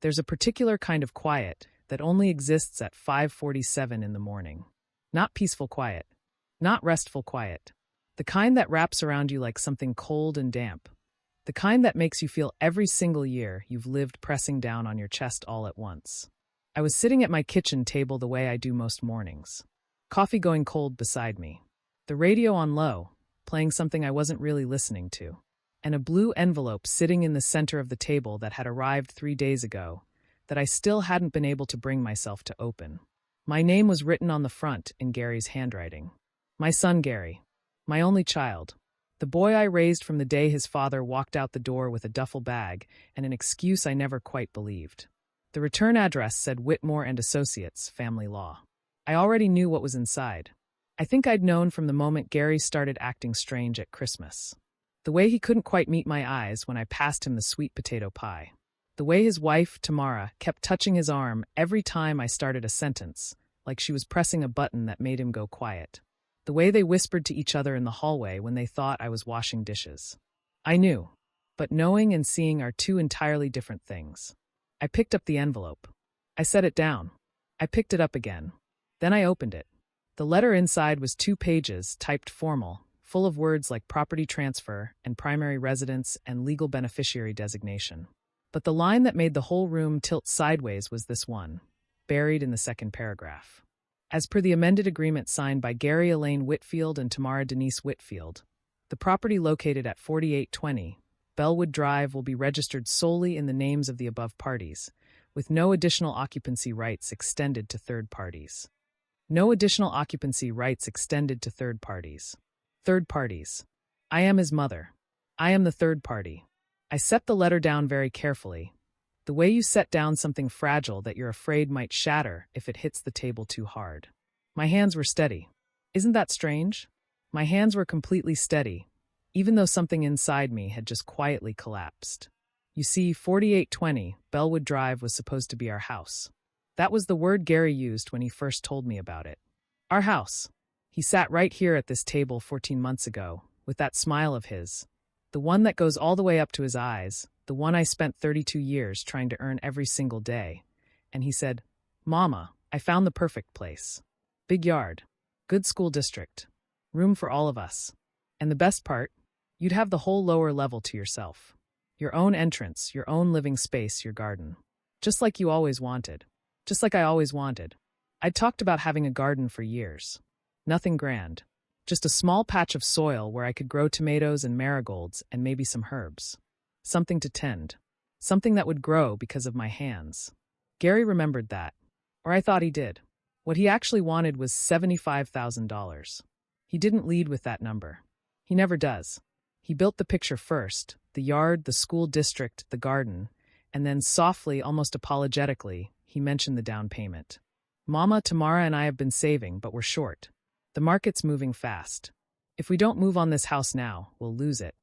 There's a particular kind of quiet that only exists at 5:47 in the morning. Not peaceful quiet. Not restful quiet. The kind that wraps around you like something cold and damp. The kind that makes you feel every single year you've lived pressing down on your chest all at once. I was sitting at my kitchen table the way I do most mornings. Coffee going cold beside me. The radio on low, playing something I wasn't really listening to. And a blue envelope sitting in the center of the table that had arrived 3 days ago, that I still hadn't been able to bring myself to open. My name was written on the front in Gary's handwriting. My son Gary. My only child. The boy I raised from the day his father walked out the door with a duffel bag and an excuse I never quite believed. The return address said Whitmore and Associates, Family Law. I already knew what was inside. I think I'd known from the moment Gary started acting strange at Christmas. The way he couldn't quite meet my eyes when I passed him the sweet potato pie. The way his wife, Tamara, kept touching his arm every time I started a sentence, like she was pressing a button that made him go quiet. The way they whispered to each other in the hallway when they thought I was washing dishes. I knew, but knowing and seeing are two entirely different things. I picked up the envelope. I set it down. I picked it up again. Then I opened it. The letter inside was 2 pages, typed formal, full of words like property transfer and primary residence and legal beneficiary designation. But the line that made the whole room tilt sideways was this one, buried in the second paragraph. As per the amended agreement signed by Gary Elaine Whitfield and Tamara Denise Whitfield, the property located at 4820 Bellwood Drive will be registered solely in the names of the above parties, with no additional occupancy rights extended to third parties. No additional occupancy rights extended to third parties. Third parties. I am his mother. I am the third party. I set the letter down very carefully, the way you set down something fragile that you're afraid might shatter if it hits the table too hard. My hands were steady. Isn't that strange? My hands were completely steady, even though something inside me had just quietly collapsed. You see, 4820 Bellwood Drive was supposed to be our house. That was the word Gary used when he first told me about it. Our house. He sat right here at this table 14 months ago, with that smile of his, the one that goes all the way up to his eyes, the one I spent 32 years trying to earn every single day. And he said, "Mama, I found the perfect place. Big yard, good school district, room for all of us. And the best part, you'd have the whole lower level to yourself. Your own entrance, your own living space, your garden. Just like you always wanted. Just like I always wanted. I'd talked about having a garden for years. Nothing grand. Just a small patch of soil where I could grow tomatoes and marigolds and maybe some herbs. Something to tend. Something that would grow because of my hands." Gary remembered that. Or I thought he did. What he actually wanted was $75,000. He didn't lead with that number. He never does. He built the picture first, the yard, the school district, the garden, and then softly, almost apologetically, he mentioned the down payment. "Mama, Tamara, and I have been saving, but we're short. The market's moving fast. If we don't move on this house now, we'll lose it."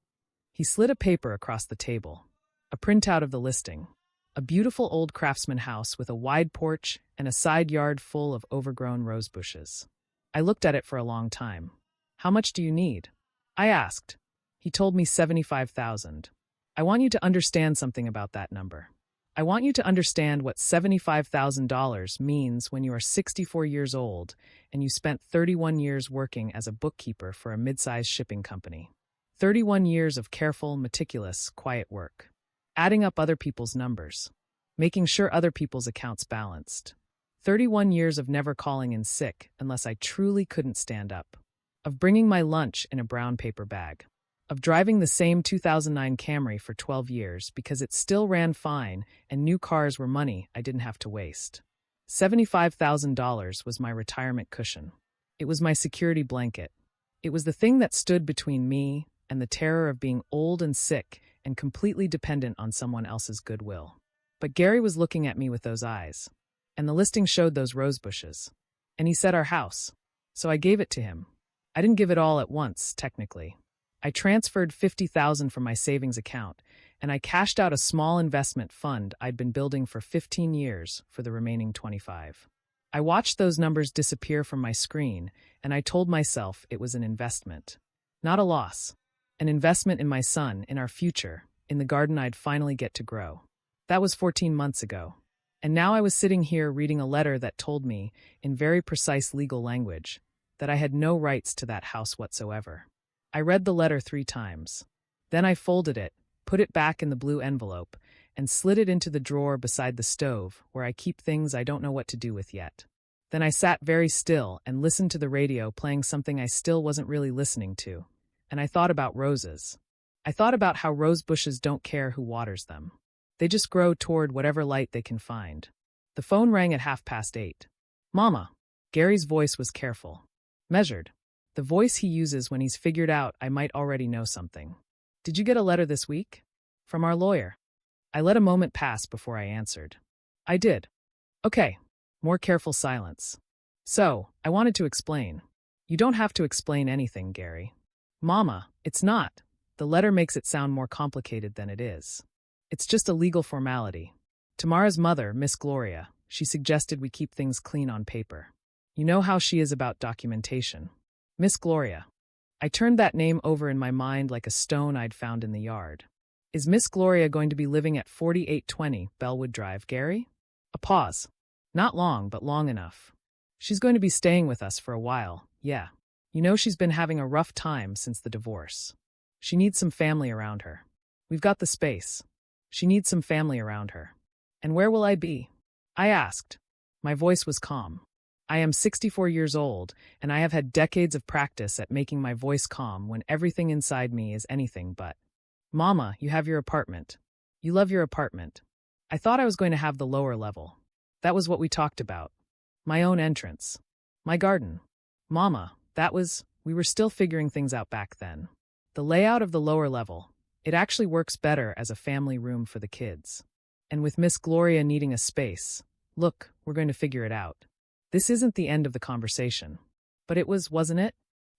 He slid a paper across the table. A printout of the listing. A beautiful old craftsman house with a wide porch and a side yard full of overgrown rose bushes. I looked at it for a long time. "How much do you need?" I asked. He told me $75,000. I want you to understand something about that number. I want you to understand what $75,000 means when you are 64 years old and you spent 31 years working as a bookkeeper for a mid-sized shipping company. 31 years of careful, meticulous, quiet work. Adding up other people's numbers. Making sure other people's accounts balanced. 31 years of never calling in sick unless I truly couldn't stand up. Of bringing my lunch in a brown paper bag. Of driving the same 2009 Camry for 12 years because it still ran fine and new cars were money I didn't have to waste. $75,000 was my retirement cushion. It was my security blanket. It was the thing that stood between me and the terror of being old and sick and completely dependent on someone else's goodwill. But Gary was looking at me with those eyes, and the listing showed those rose bushes. And he said our house. So I gave it to him. I didn't give it all at once, technically. I transferred $50,000 from my savings account, and I cashed out a small investment fund I'd been building for 15 years for the remaining 25. I watched those numbers disappear from my screen, and I told myself it was an investment. Not a loss. An investment in my son, in our future, in the garden I'd finally get to grow. That was 14 months ago. And now I was sitting here reading a letter that told me, in very precise legal language, that I had no rights to that house whatsoever. I read the letter 3 times. Then I folded it, put it back in the blue envelope, and slid it into the drawer beside the stove, where I keep things I don't know what to do with yet. Then I sat very still and listened to the radio playing something I still wasn't really listening to, and I thought about roses. I thought about how rose bushes don't care who waters them. They just grow toward whatever light they can find. The phone rang at 8:30. "Mama." Gary's voice was careful, measured, the voice he uses when he's figured out I might already know something. "Did you get a letter this week? From our lawyer?" I let a moment pass before I answered. "I did." "Okay." More careful silence. "So, I wanted to explain." "You don't have to explain anything, Gary." "Mama, it's not. The letter makes it sound more complicated than it is. It's just a legal formality. Tamara's mother, Miss Gloria, she suggested we keep things clean on paper. You know how she is about documentation. Miss Gloria." I turned that name over in my mind like a stone I'd found in the yard. "Is Miss Gloria going to be living at 4820 Bellwood Drive, Gary?" A pause. "Not long, but long enough. She's going to be staying with us for a while, yeah. You know she's been having a rough time since the divorce. She needs some family around her. We've got the space. She needs some family around her. And where will I be?" I asked. My voice was calm. I am 64 years old, and I have had decades of practice at making my voice calm when everything inside me is anything but. "Mama, you have your apartment. You love your apartment." I thought I was going to have the lower level. That was what we talked about. My own entrance. My garden. "Mama, we were still figuring things out back then. The layout of the lower level, it actually works better as a family room for the kids. And with Miss Gloria needing a space, look, we're going to figure it out." This isn't the end of the conversation. But it was, wasn't it?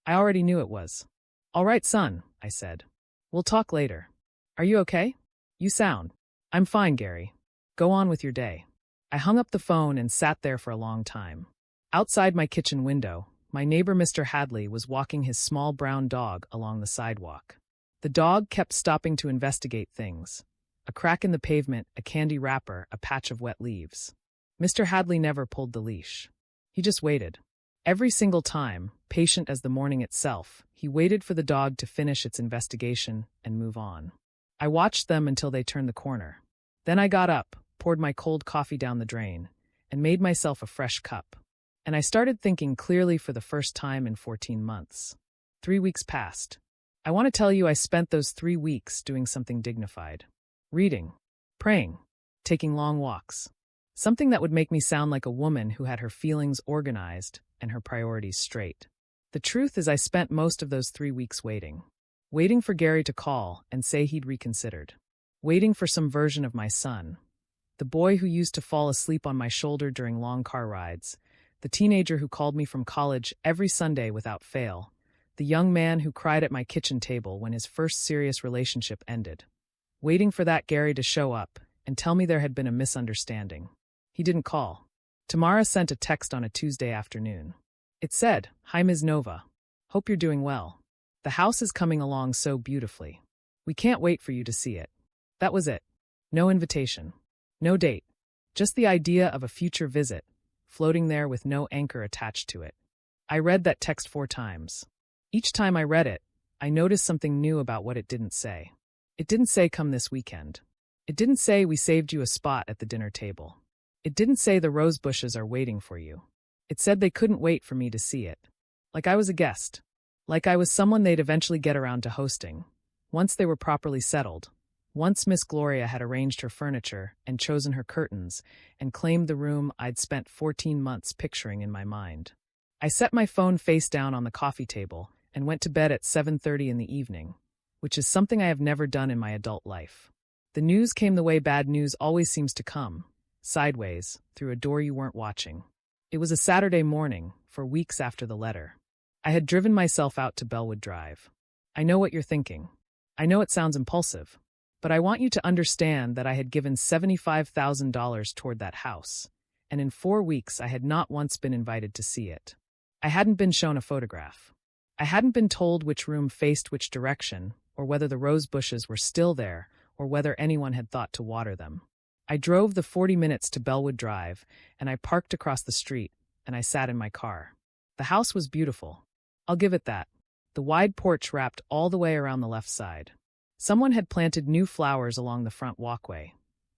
I already knew it was. "All right, son," I said. "We'll talk later. Are you okay? You sound." "I'm fine, Gary. Go on with your day." I hung up the phone and sat there for a long time. Outside my kitchen window, my neighbor Mr. Hadley was walking his small brown dog along the sidewalk. The dog kept stopping to investigate things. A crack in the pavement, a candy wrapper, a patch of wet leaves. Mr. Hadley never pulled the leash. He just waited. Every single time, patient as the morning itself, he waited for the dog to finish its investigation and move on. I watched them until they turned the corner. Then I got up, poured my cold coffee down the drain, and made myself a fresh cup. And I started thinking clearly for the first time in 14 months. 3 weeks passed. I want to tell you I spent those 3 weeks doing something dignified. Reading, praying, taking long walks. Something that would make me sound like a woman who had her feelings organized and her priorities straight. The truth is I spent most of those 3 weeks waiting. Waiting for Gary to call and say he'd reconsidered. Waiting for some version of my son. The boy who used to fall asleep on my shoulder during long car rides. The teenager who called me from college every Sunday without fail. The young man who cried at my kitchen table when his first serious relationship ended. Waiting for that Gary to show up and tell me there had been a misunderstanding. He didn't call. Tamara sent a text on a Tuesday afternoon. It said, "Hi Ms. Nova. Hope you're doing well. The house is coming along so beautifully. We can't wait for you to see it." That was it. No invitation. No date. Just the idea of a future visit, floating there with no anchor attached to it. I read that text 4 times. Each time I read it, I noticed something new about what it didn't say. It didn't say come this weekend. It didn't say we saved you a spot at the dinner table. It didn't say the rose bushes are waiting for you. It said they couldn't wait for me to see it. Like I was a guest. Like I was someone they'd eventually get around to hosting. Once they were properly settled. Once Miss Gloria had arranged her furniture and chosen her curtains and claimed the room I'd spent 14 months picturing in my mind. I set my phone face down on the coffee table and went to bed at 7:30 in the evening, which is something I have never done in my adult life. The news came the way bad news always seems to come. Sideways, through a door you weren't watching. It was a Saturday morning, for weeks after the letter. I had driven myself out to Bellwood Drive. I know what you're thinking. I know it sounds impulsive, but I want you to understand that I had given $75,000 toward that house, and in 4 weeks I had not once been invited to see it. I hadn't been shown a photograph. I hadn't been told which room faced which direction, or whether the rose bushes were still there, or whether anyone had thought to water them. I drove the 40 minutes to Bellwood Drive, and I parked across the street, and I sat in my car. The house was beautiful. I'll give it that. The wide porch wrapped all the way around the left side. Someone had planted new flowers along the front walkway.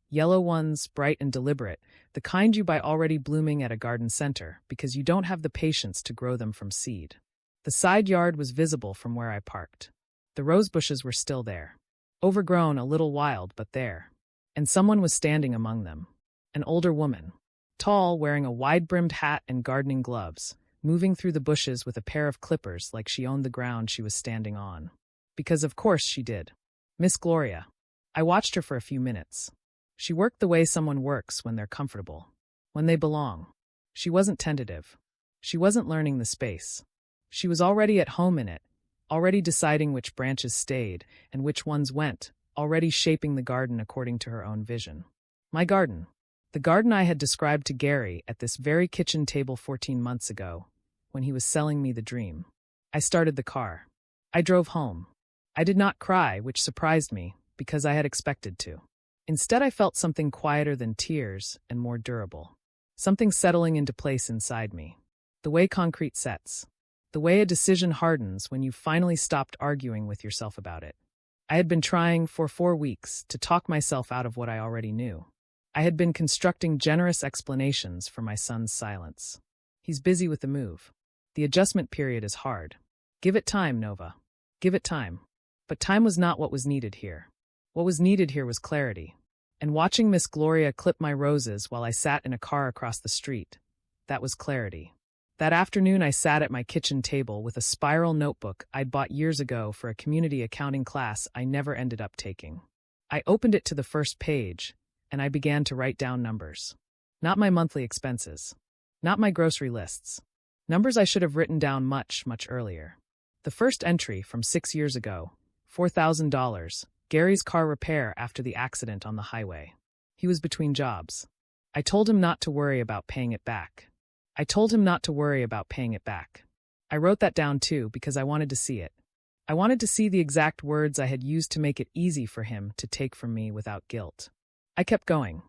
Yellow ones, bright and deliberate, the kind you buy already blooming at a garden center because you don't have the patience to grow them from seed. The side yard was visible from where I parked. The rose bushes were still there. Overgrown, a little wild, but there. And someone was standing among them. An older woman. Tall, wearing a wide-brimmed hat and gardening gloves, moving through the bushes with a pair of clippers like she owned the ground she was standing on. Because of course she did. Miss Gloria. I watched her for a few minutes. She worked the way someone works when they're comfortable. When they belong. She wasn't tentative. She wasn't learning the space. She was already at home in it, already deciding which branches stayed and which ones went, already shaping the garden according to her own vision. My garden. The garden I had described to Gary at this very kitchen table 14 months ago, when he was selling me the dream. I started the car. I drove home. I did not cry, which surprised me, because I had expected to. Instead, I felt something quieter than tears and more durable. Something settling into place inside me. The way concrete sets. The way a decision hardens when you've finally stopped arguing with yourself about it. I had been trying for 4 weeks to talk myself out of what I already knew. I had been constructing generous explanations for my son's silence. He's busy with the move. The adjustment period is hard. Give it time, Nova. Give it time. But time was not what was needed here. What was needed here was clarity. And watching Miss Gloria clip my roses while I sat in a car across the street, that was clarity. That afternoon I sat at my kitchen table with a spiral notebook I'd bought years ago for a community accounting class I never ended up taking. I opened it to the first page, and I began to write down numbers. Not my monthly expenses. Not my grocery lists. Numbers I should have written down much, much earlier. The first entry from 6 years ago, $4,000, Gary's car repair after the accident on the highway. He was between jobs. I told him not to worry about paying it back. I told him not to worry about paying it back. I wrote that down too because I wanted to see it. I wanted to see the exact words I had used to make it easy for him to take from me without guilt. I kept going.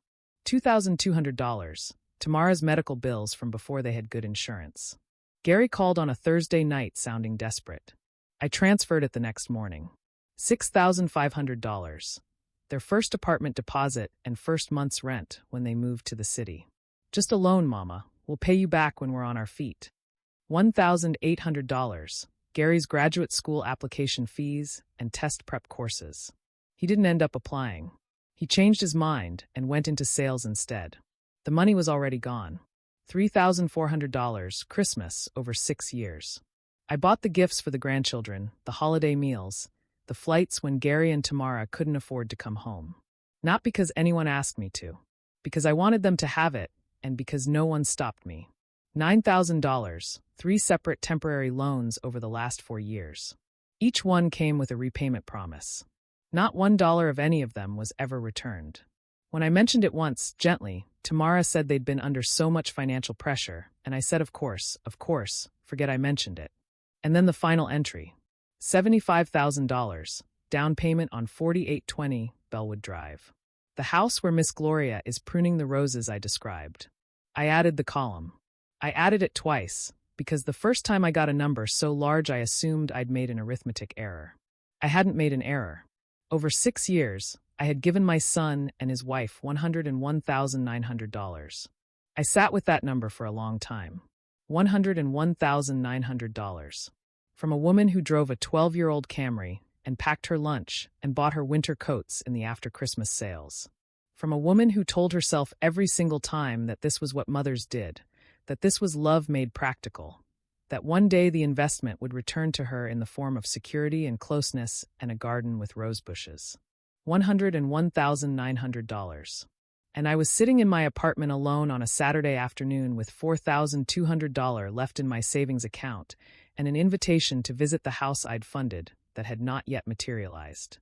$2,200, Tamara's medical bills from before they had good insurance. Gary called on a Thursday night sounding desperate. I transferred it the next morning. $6,500. Their first apartment deposit and first month's rent when they moved to the city. Just a loan, Mama. We'll pay you back when we're on our feet. $1,800, Gary's graduate school application fees and test prep courses. He didn't end up applying. He changed his mind and went into sales instead. The money was already gone. $3,400, Christmas, over 6 years. I bought the gifts for the grandchildren, the holiday meals, the flights when Gary and Tamara couldn't afford to come home. Not because anyone asked me to. Because I wanted them to have it, and because no one stopped me. $9,000, 3 separate temporary loans over the last 4 years. Each one came with a repayment promise. Not $1 of any of them was ever returned. When I mentioned it once, gently, Tamara said they'd been under so much financial pressure, and I said of course, forget I mentioned it. And then the final entry. $75,000, down payment on 4820 Bellwood Drive. The house where Miss Gloria is pruning the roses I described. I added the column. I added it twice, because the first time I got a number so large I assumed I'd made an arithmetic error. I hadn't made an error. Over 6 years, I had given my son and his wife $101,900. I sat with that number for a long time. $101,900. From a woman who drove a 12-year-old Camry and packed her lunch and bought her winter coats in the after-Christmas sales. From a woman who told herself every single time that this was what mothers did, that this was love made practical, that one day the investment would return to her in the form of security and closeness and a garden with rose bushes. $101,900. And I was sitting in my apartment alone on a Saturday afternoon with $4,200 left in my savings account and an invitation to visit the house I'd funded that had not yet materialized.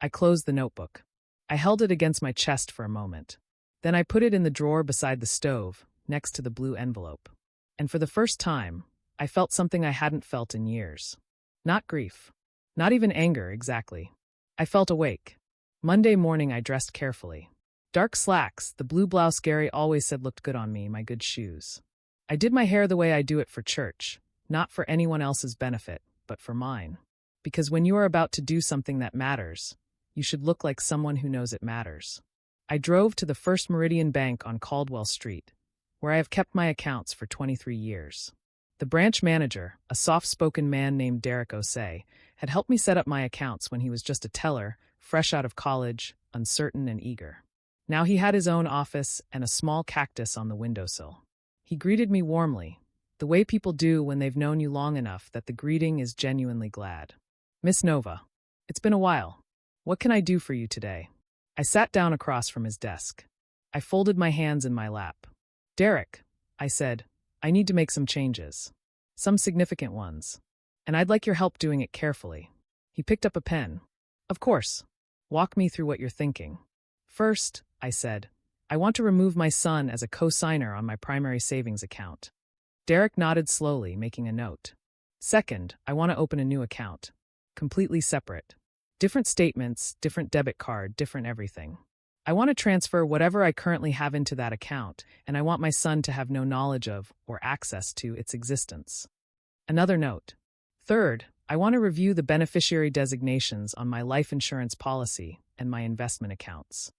I closed the notebook. I held it against my chest for a moment. Then I put it in the drawer beside the stove, next to the blue envelope. And for the first time, I felt something I hadn't felt in years. Not grief. Not even anger, exactly. I felt awake. Monday morning I dressed carefully. Dark slacks, the blue blouse Gary always said looked good on me, my good shoes. I did my hair the way I do it for church, not for anyone else's benefit, but for mine. Because when you are about to do something that matters, you should look like someone who knows it matters. I drove to the First Meridian Bank on Caldwell Street, where I have kept my accounts for 23 years. The branch manager, a soft-spoken man named Derek Osei, had helped me set up my accounts when he was just a teller, fresh out of college, uncertain and eager. Now he had his own office and a small cactus on the windowsill. He greeted me warmly, the way people do when they've known you long enough that the greeting is genuinely glad. Miss Nova, it's been a while. What can I do for you today? I sat down across from his desk. I folded my hands in my lap. Derek, I said, I need to make some changes. Some significant ones. And I'd like your help doing it carefully. He picked up a pen. Of course. Walk me through what you're thinking. First, I said, I want to remove my son as a co-signer on my primary savings account. Derek nodded slowly, making a note. Second, I want to open a new account. Completely separate. Different statements, different debit card, different everything. I want to transfer whatever I currently have into that account, and I want my son to have no knowledge of or access to its existence. Another note. Third, I want to review the beneficiary designations on my life insurance policy and my investment accounts.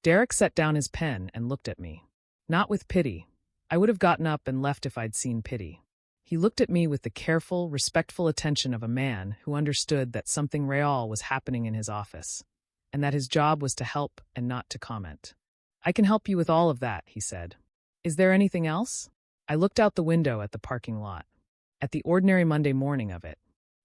Derek set down his pen and looked at me. Not with pity. I would have gotten up and left if I'd seen pity. He looked at me with the careful, respectful attention of a man who understood that something real was happening in his office, and that his job was to help and not to comment. I can help you with all of that, he said. Is there anything else? I looked out the window at the parking lot. At the ordinary Monday morning of it.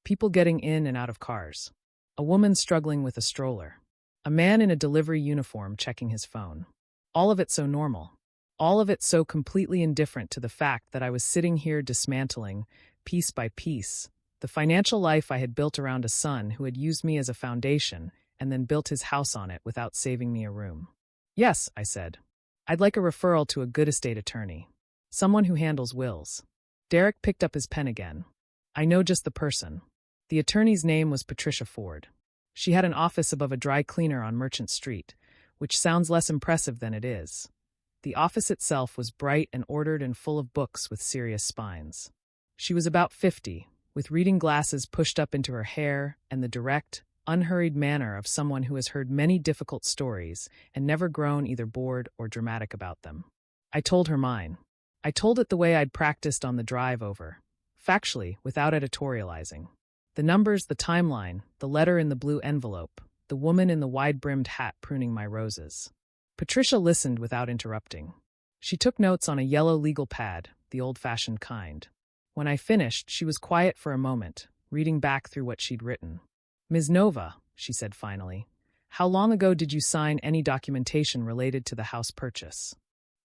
People getting in and out of cars. A woman struggling with a stroller. A man in a delivery uniform checking his phone. All of it so normal. All of it so completely indifferent to the fact that I was sitting here dismantling, piece by piece, the financial life I had built around a son who had used me as a foundation and then built his house on it without saving me a room. Yes, I said. I'd like a referral to a good estate attorney. Someone who handles wills. Derek picked up his pen again. I know just the person. The attorney's name was Patricia Ford. She had an office above a dry cleaner on Merchant Street, which sounds less impressive than it is. The office itself was bright and ordered and full of books with serious spines. She was about 50, with reading glasses pushed up into her hair and the direct, unhurried manner of someone who has heard many difficult stories and never grown either bored or dramatic about them. I told her mine. I told it the way I'd practiced on the drive over, factually, without editorializing. The numbers, the timeline, the letter in the blue envelope, the woman in the wide-brimmed hat pruning my roses. Patricia listened without interrupting. She took notes on a yellow legal pad, the old-fashioned kind. When I finished, she was quiet for a moment, reading back through what she'd written. Ms. Nova, she said finally, how long ago did you sign any documentation related to the house purchase?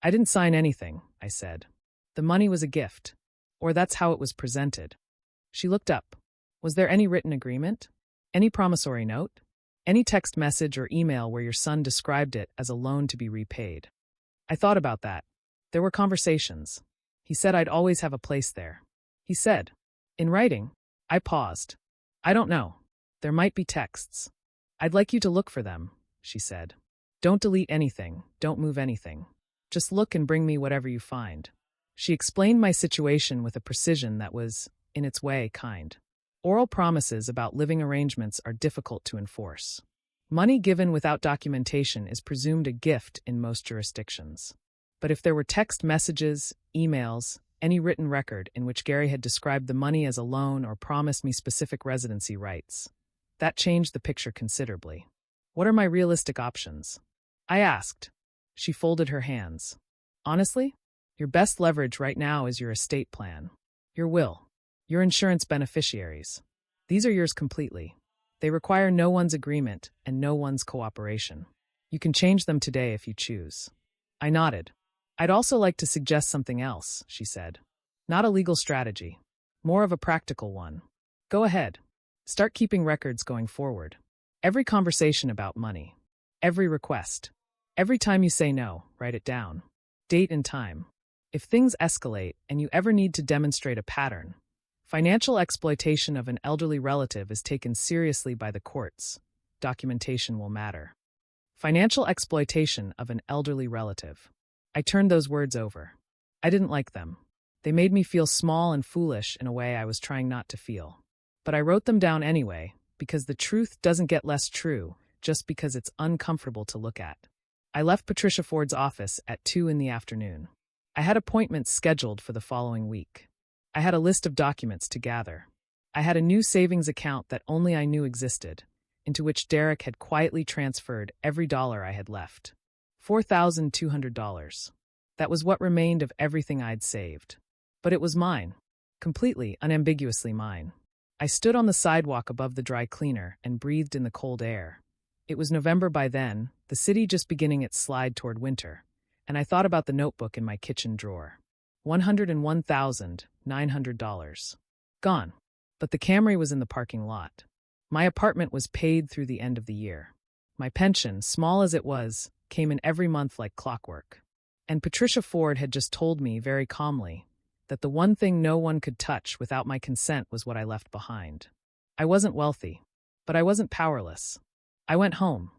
I didn't sign anything, I said. The money was a gift. Or that's how it was presented. She looked up. Was there any written agreement? Any promissory note? Any text message or email where your son described it as a loan to be repaid? I thought about that. There were conversations. He said I'd always have a place there. He said, in writing. I paused. I don't know. There might be texts. I'd like you to look for them, she said. Don't delete anything, don't move anything. Just look and bring me whatever you find. She explained my situation with a precision that was, in its way, kind. Oral promises about living arrangements are difficult to enforce. Money given without documentation is presumed a gift in most jurisdictions. But if there were text messages, emails, any written record in which Gary had described the money as a loan or promised me specific residency rights, that changed the picture considerably. What are my realistic options? I asked. She folded her hands. Honestly, your best leverage right now is your estate plan. Your will. Your insurance beneficiaries. These are yours completely. They require no one's agreement and no one's cooperation. You can change them today if you choose. I nodded. I'd also like to suggest something else, she said. Not a legal strategy. More of a practical one. Go ahead. Start keeping records going forward. Every conversation about money. Every request. Every time you say no, write it down. Date and time. If things escalate and you ever need to demonstrate a pattern, financial exploitation of an elderly relative is taken seriously by the courts. Documentation will matter. Financial exploitation of an elderly relative. I turned those words over. I didn't like them. They made me feel small and foolish in a way I was trying not to feel. But I wrote them down anyway, because the truth doesn't get less true just because it's uncomfortable to look at. I left Patricia Ford's office at 2 in the afternoon. I had appointments scheduled for the following week. I had a list of documents to gather. I had a new savings account that only I knew existed, into which Derek had quietly transferred every dollar I had left. $4,200. That was what remained of everything I'd saved. But it was mine. Completely, unambiguously mine. I stood on the sidewalk above the dry cleaner and breathed in the cold air. It was November by then, the city just beginning its slide toward winter, and I thought about the notebook in my kitchen drawer. $101,900. Gone. But the Camry was in the parking lot. My apartment was paid through the end of the year. My pension, small as it was, came in every month like clockwork. And Patricia Ford had just told me very calmly that the one thing no one could touch without my consent was what I left behind. I wasn't wealthy, but I wasn't powerless. I went home.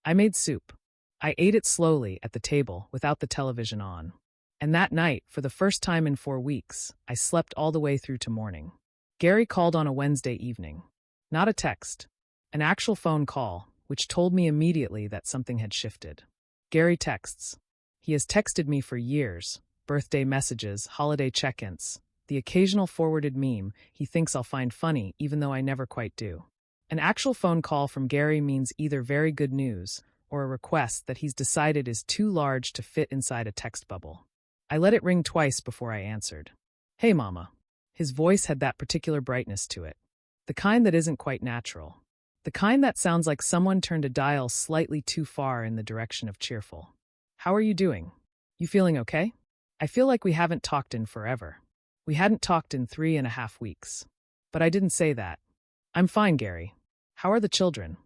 I made soup. I ate it slowly at the table without the television on. And that night, for the first time in 4 weeks, I slept all the way through to morning. Gary called on a Wednesday evening. Not a text. An actual phone call, which told me immediately that something had shifted. Gary texts. He has texted me for years. Birthday messages, holiday check-ins, the occasional forwarded meme he thinks I'll find funny even though I never quite do. An actual phone call from Gary means either very good news or a request that he's decided is too large to fit inside a text bubble. I let it ring twice before I answered. Hey, Mama. His voice had that particular brightness to it. The kind that isn't quite natural. The kind that sounds like someone turned a dial slightly too far in the direction of cheerful. How are you doing? You feeling okay? I feel like we haven't talked in forever. We hadn't talked in 3.5 weeks. But I didn't say that. I'm fine, Gary. How are the children?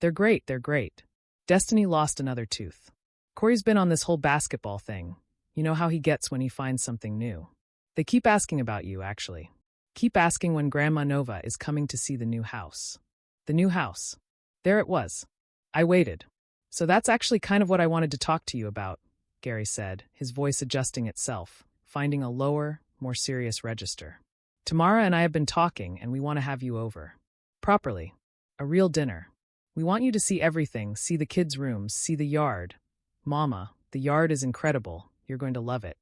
They're great, they're great. Destiny lost another tooth. Corey's been on this whole basketball thing. You know how he gets when he finds something new. They keep asking about you, actually. Keep asking when Grandma Nova is coming to see the new house. The new house. There it was. I waited. So that's actually kind of what I wanted to talk to you about, Gary said, his voice adjusting itself, finding a lower, more serious register. Tamara and I have been talking, and we want to have you over. Properly. A real dinner. We want you to see everything, see the kids' rooms, see the yard. Mama, the yard is incredible. You're going to love it.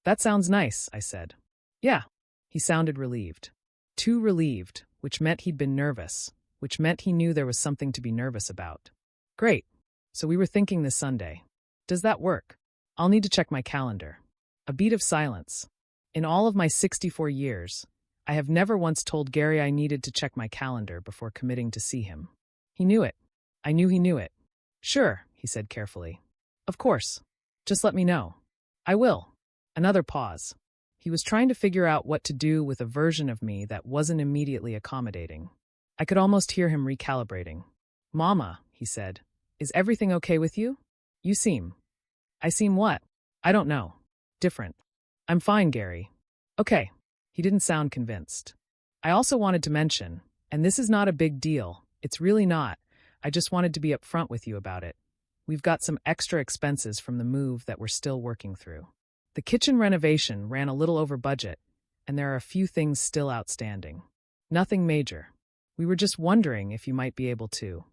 That sounds nice, I said. Yeah. He sounded relieved. Too relieved, which meant he'd been nervous, which meant he knew there was something to be nervous about. Great. So we were thinking this Sunday. Does that work? I'll need to check my calendar. A beat of silence. In all of my 64 years, I have never once told Gary I needed to check my calendar before committing to see him. He knew it. I knew he knew it. Sure, he said carefully. Of course. Just let me know. I will. Another pause. He was trying to figure out what to do with a version of me that wasn't immediately accommodating. I could almost hear him recalibrating. Mama, he said, is everything okay with you? You seem. I seem what? I don't know. Different. I'm fine, Gary. Okay. He didn't sound convinced. I also wanted to mention, and this is not a big deal, it's really not, I just wanted to be upfront with you about it. We've got some extra expenses from the move that we're still working through. The kitchen renovation ran a little over budget, and there are a few things still outstanding. Nothing major. We were just wondering if you might be able to.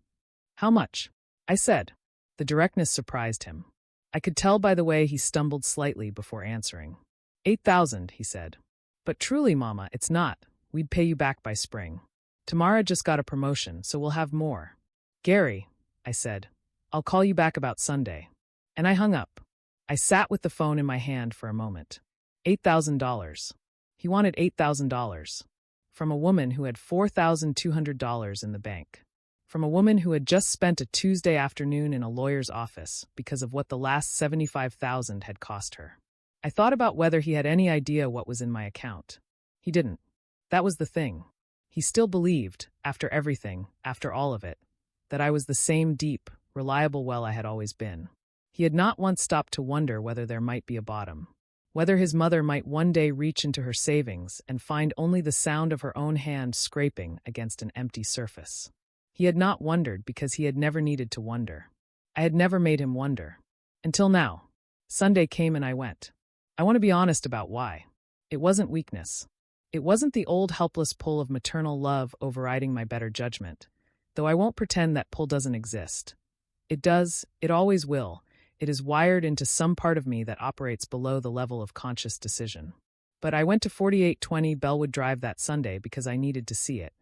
How much? I said. The directness surprised him. I could tell by the way he stumbled slightly before answering. 8,000, he said. But truly, Mama, it's not. We'd pay you back by spring. Tamara just got a promotion, so we'll have more. Gary, I said, I'll call you back about Sunday. And I hung up. I sat with the phone in my hand for a moment. $8,000. He wanted $8,000. From a woman who had $4,200 in the bank. From a woman who had just spent a Tuesday afternoon in a lawyer's office because of what the last $75,000 had cost her. I thought about whether he had any idea what was in my account. He didn't. That was the thing. He still believed, after everything, after all of it, that I was the same deep, reliable well I had always been. He had not once stopped to wonder whether there might be a bottom. Whether his mother might one day reach into her savings and find only the sound of her own hand scraping against an empty surface. He had not wondered because he had never needed to wonder. I had never made him wonder. Until now. Sunday came and I went. I want to be honest about why. It wasn't weakness. It wasn't the old helpless pull of maternal love overriding my better judgment, though I won't pretend that pull doesn't exist. It does, it always will. It is wired into some part of me that operates below the level of conscious decision. But I went to 4820 Bellwood Drive that Sunday because I needed to see it.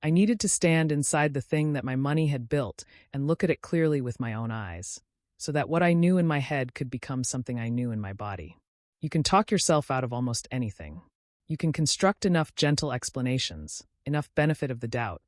I needed to stand inside the thing that my money had built and look at it clearly with my own eyes, so that what I knew in my head could become something I knew in my body. You can talk yourself out of almost anything. You can construct enough gentle explanations, enough benefit of the doubt,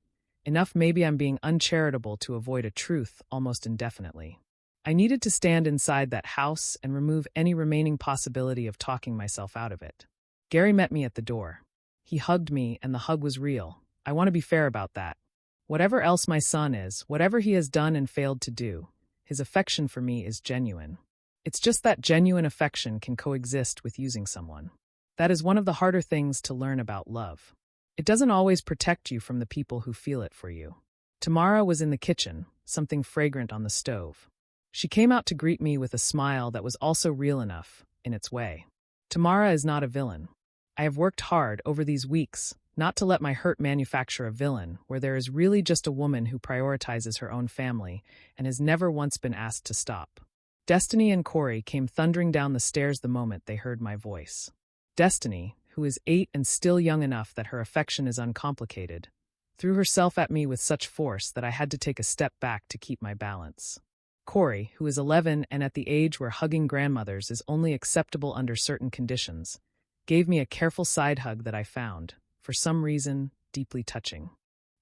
enough maybe I'm being uncharitable to avoid a truth almost indefinitely. I needed to stand inside that house and remove any remaining possibility of talking myself out of it. Gary met me at the door. He hugged me, and the hug was real. I want to be fair about that. Whatever else my son is, whatever he has done and failed to do, his affection for me is genuine. It's just that genuine affection can coexist with using someone. That is one of the harder things to learn about love. It doesn't always protect you from the people who feel it for you. Tamara was in the kitchen, something fragrant on the stove. She came out to greet me with a smile that was also real enough, in its way. Tamara is not a villain. I have worked hard over these weeks not to let my hurt manufacture a villain where there is really just a woman who prioritizes her own family and has never once been asked to stop. Destiny and Corey came thundering down the stairs the moment they heard my voice. Destiny, who is 8 and still young enough that her affection is uncomplicated, threw herself at me with such force that I had to take a step back to keep my balance. Corey, who is 11 and at the age where hugging grandmothers is only acceptable under certain conditions, gave me a careful side hug that I found, for some reason, deeply touching.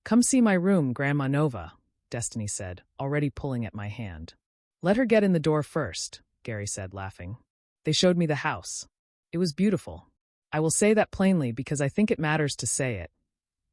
"Come see my room, Grandma Nova," Destiny said, already pulling at my hand. "Let her get in the door first," Gary said, laughing. They showed me the house. It was beautiful. I will say that plainly because I think it matters to say it.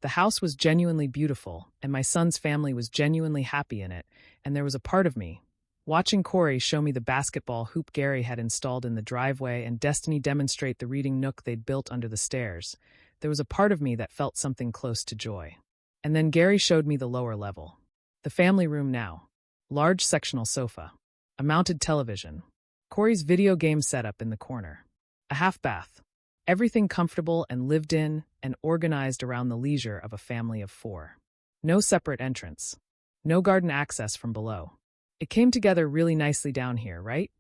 The house was genuinely beautiful, and my son's family was genuinely happy in it, and there was a part of me, watching Corey show me the basketball hoop Gary had installed in the driveway and Destiny demonstrate the reading nook they'd built under the stairs, there was a part of me that felt something close to joy. And then Gary showed me the lower level. The family room now. Large sectional sofa. A mounted television. Corey's video game setup in the corner. A half bath. Everything comfortable and lived in and organized around the leisure of a family of 4. No separate entrance. No garden access from below. It came together really nicely down here, right?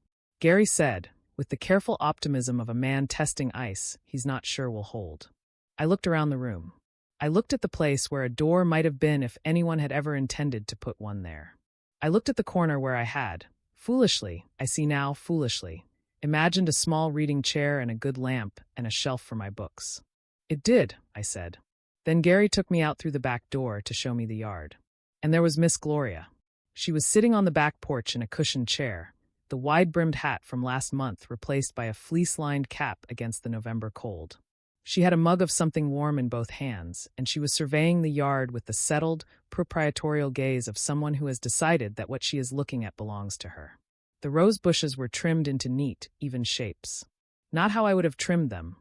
Gary said, with the careful optimism of a man testing ice he's not sure will hold. I looked around the room. I looked at the place where a door might have been if anyone had ever intended to put one there. I looked at the corner where I had, foolishly, I see now, foolishly, imagined a small reading chair and a good lamp and a shelf for my books. "It did," I said. Then Gary took me out through the back door to show me the yard. And there was Miss Gloria. She was sitting on the back porch in a cushioned chair, the wide-brimmed hat from last month replaced by a fleece-lined cap against the November cold. She had a mug of something warm in both hands, and she was surveying the yard with the settled, proprietorial gaze of someone who has decided that what she is looking at belongs to her. The rose bushes were trimmed into neat, even shapes. Not how I would have trimmed them.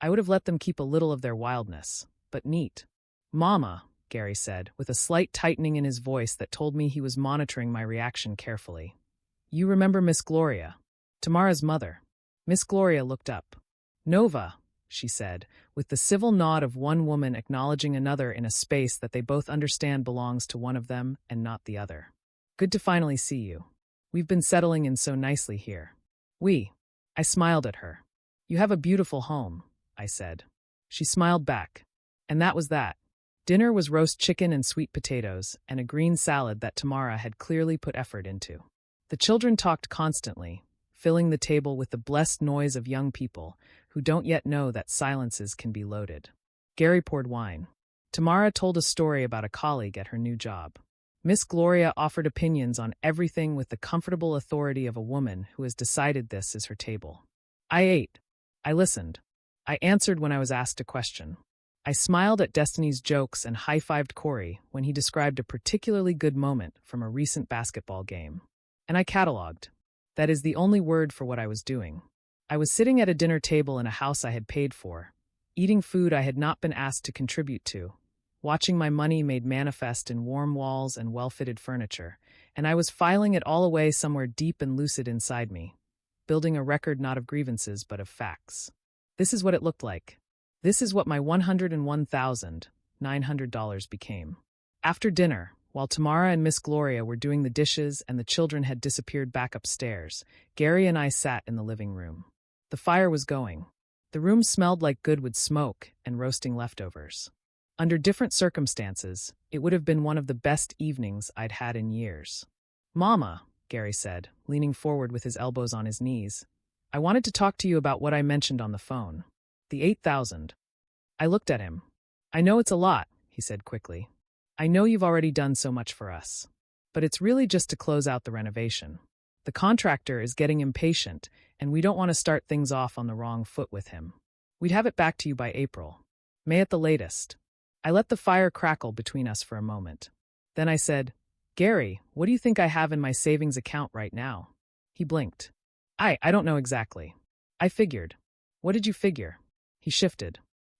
I would have let them keep a little of their wildness, but neat. "Mama," Gary said, with a slight tightening in his voice that told me he was monitoring my reaction carefully. "You remember Miss Gloria, Tamara's mother?" Miss Gloria looked up. "Nova," she said, with the civil nod of one woman acknowledging another in a space that they both understand belongs to one of them and not the other. "Good to finally see you. We've been settling in so nicely here." I smiled at her. "You have a beautiful home," I said. She smiled back. And that was that. Dinner was roast chicken and sweet potatoes, and a green salad that Tamara had clearly put effort into. The children talked constantly, filling the table with the blessed noise of young people who don't yet know that silences can be loaded. Gary poured wine. Tamara told a story about a colleague at her new job. Miss Gloria offered opinions on everything with the comfortable authority of a woman who has decided this is her table. I ate. I listened. I answered when I was asked a question. I smiled at Destiny's jokes and high-fived Corey when he described a particularly good moment from a recent basketball game. And I cataloged. That is the only word for what I was doing. I was sitting at a dinner table in a house I had paid for, eating food I had not been asked to contribute to, watching my money made manifest in warm walls and well-fitted furniture, and I was filing it all away somewhere deep and lucid inside me, building a record not of grievances but of facts. This is what it looked like. This is what my $101,900 became. After dinner, while Tamara and Miss Gloria were doing the dishes and the children had disappeared back upstairs, Gary and I sat in the living room. The fire was going. The room smelled like Goodwood smoke and roasting leftovers. Under different circumstances, it would have been one of the best evenings I'd had in years. "Mama," Gary said, leaning forward with his elbows on his knees, "I wanted to talk to you about what I mentioned on the phone. The 8,000. I looked at him. "I know it's a lot," he said quickly. "I know you've already done so much for us. But it's really just to close out the renovation. The contractor is getting impatient, and we don't want to start things off on the wrong foot with him. We'd have it back to you by April. May at the latest." I let the fire crackle between us for a moment. Then I said, "Gary, what do you think I have in my savings account right now?" He blinked. I don't know exactly. I figured." "What did you figure?" He shifted.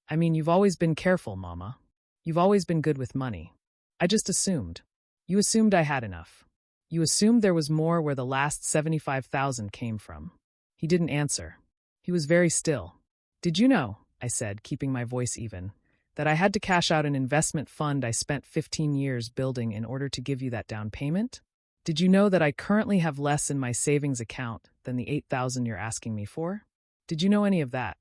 "I mean, you've always been careful, Mama. You've always been good with money. I just assumed. You assumed I had enough. You assumed there was more where the last 75,000 came from." He didn't answer. He was very still. "Did you know," I said, keeping my voice even, "that I had to cash out an investment fund I spent 15 years building in order to give you that down payment? Did you know that I currently have less in my savings account than the 8,000 you're asking me for? Did you know any of that?"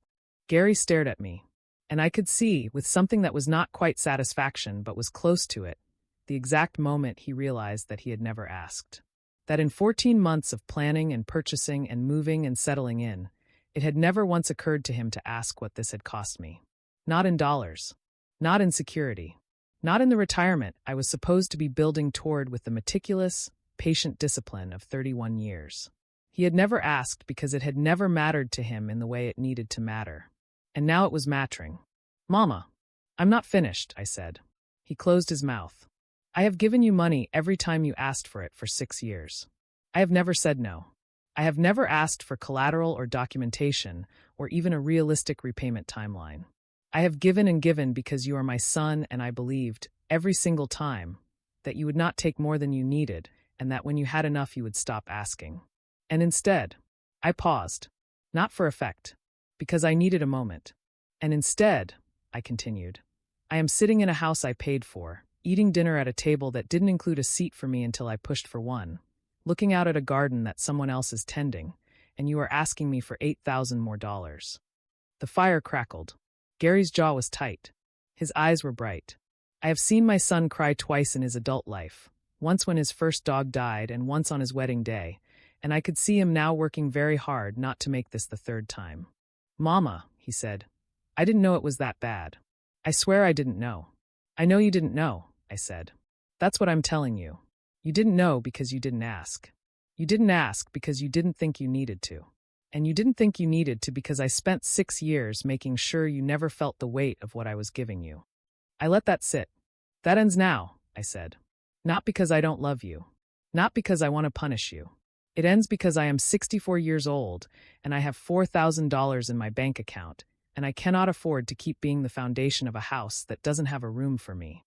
Gary stared at me, and I could see, with something that was not quite satisfaction but was close to it, the exact moment he realized that he had never asked. That in 14 months of planning and purchasing and moving and settling in, it had never once occurred to him to ask what this had cost me. Not in dollars. Not in security. Not in the retirement I was supposed to be building toward with the meticulous, patient discipline of 31 years. He had never asked because it had never mattered to him in the way it needed to matter. And now it was mattering. "Mama, I'm not finished," I said. He closed his mouth. "I have given you money every time you asked for it for 6 years. I have never said no. I have never asked for collateral or documentation or even a realistic repayment timeline. I have given and given because you are my son, and I believed, every single time, that you would not take more than you needed and that when you had enough you would stop asking. And instead, I paused, not for effect, because I needed a moment. And instead, I continued, I am sitting in a house I paid for, eating dinner at a table that didn't include a seat for me until I pushed for one, looking out at a garden that someone else is tending, and you are asking me for $8,000 more dollars." The fire crackled. Gary's jaw was tight. His eyes were bright. I have seen my son cry twice in his adult life, once when his first dog died and once on his wedding day, and I could see him now working very hard not to make this the third time. "Mama," he said, "I didn't know it was that bad. I swear I didn't know." "I know you didn't know," I said. "That's what I'm telling you. You didn't know because you didn't ask. You didn't ask because you didn't think you needed to. And you didn't think you needed to because I spent 6 years making sure you never felt the weight of what I was giving you." I let that sit. "That ends now," I said. "Not because I don't love you. Not because I want to punish you. It ends because I am 64 years old, and I have $4,000 in my bank account, and I cannot afford to keep being the foundation of a house that doesn't have a room for me."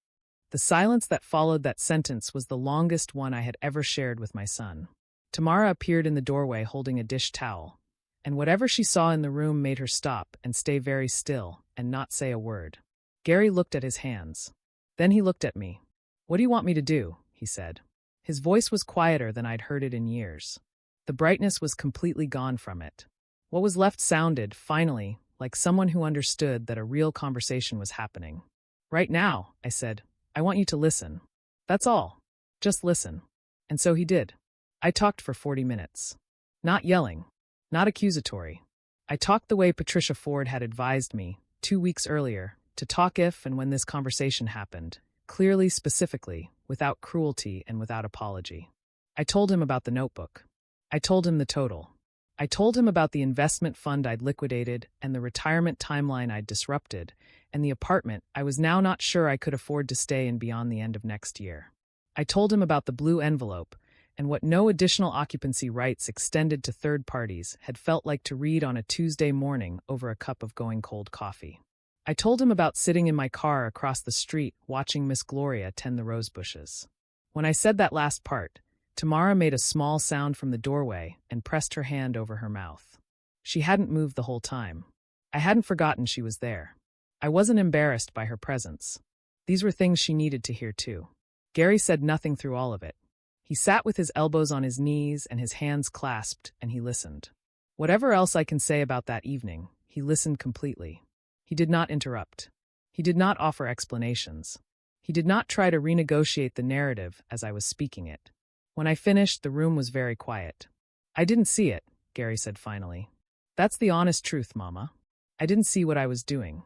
The silence that followed that sentence was the longest one I had ever shared with my son. Tamara appeared in the doorway holding a dish towel, and whatever she saw in the room made her stop and stay very still and not say a word. Gary looked at his hands. Then he looked at me. "What do you want me to do?" he said. His voice was quieter than I'd heard it in years. The brightness was completely gone from it. What was left sounded, finally, like someone who understood that a real conversation was happening. "Right now," I said, "I want you to listen. That's all. Just listen." And so he did. I talked for 40 minutes. Not yelling. Not accusatory. I talked the way Patricia Ford had advised me, 2 weeks earlier, to talk if and when this conversation happened, clearly, specifically, without cruelty and without apology. I told him about the notebook. I told him the total. I told him about the investment fund I'd liquidated and the retirement timeline I'd disrupted, and the apartment I was now not sure I could afford to stay in beyond the end of next year. I told him about the blue envelope, and what no additional occupancy rights extended to third parties had felt like to read on a Tuesday morning over a cup of going cold coffee. I told him about sitting in my car across the street watching Miss Gloria tend the rose bushes. When I said that last part, Tamara made a small sound from the doorway and pressed her hand over her mouth. She hadn't moved the whole time. I hadn't forgotten she was there. I wasn't embarrassed by her presence. These were things she needed to hear too. Gary said nothing through all of it. He sat with his elbows on his knees and his hands clasped, and he listened. Whatever else I can say about that evening, he listened completely. He did not interrupt. He did not offer explanations. He did not try to renegotiate the narrative as I was speaking it. When I finished, the room was very quiet. I didn't see it, Gary said finally. That's the honest truth, Mama. I didn't see what I was doing.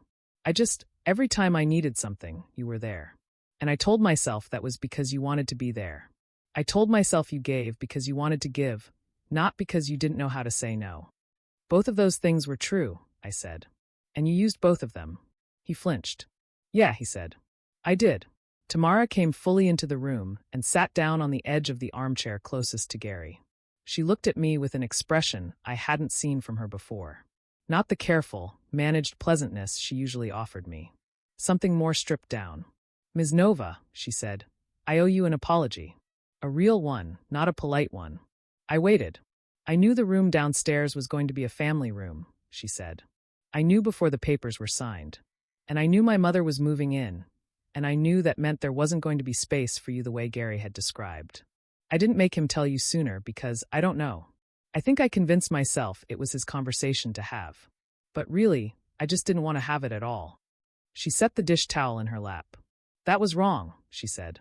Every time I needed something, you were there. And I told myself that was because you wanted to be there. I told myself you gave because you wanted to give, not because you didn't know how to say no. Both of those things were true, I said. And you used both of them. He flinched. Yeah, he said. I did. Tamara came fully into the room and sat down on the edge of the armchair closest to Gary. She looked at me with an expression I hadn't seen from her before. Not the careful, managed pleasantness she usually offered me. Something more stripped down. Ms. Nova, she said, I owe you an apology. A real one, not a polite one. I waited. I knew the room downstairs was going to be a family room, she said. I knew before the papers were signed. And I knew my mother was moving in, and I knew that meant there wasn't going to be space for you the way Gary had described. I didn't make him tell you sooner because, I don't know. I think I convinced myself it was his conversation to have. But really, I just didn't want to have it at all. She set the dish towel in her lap. That was wrong, she said.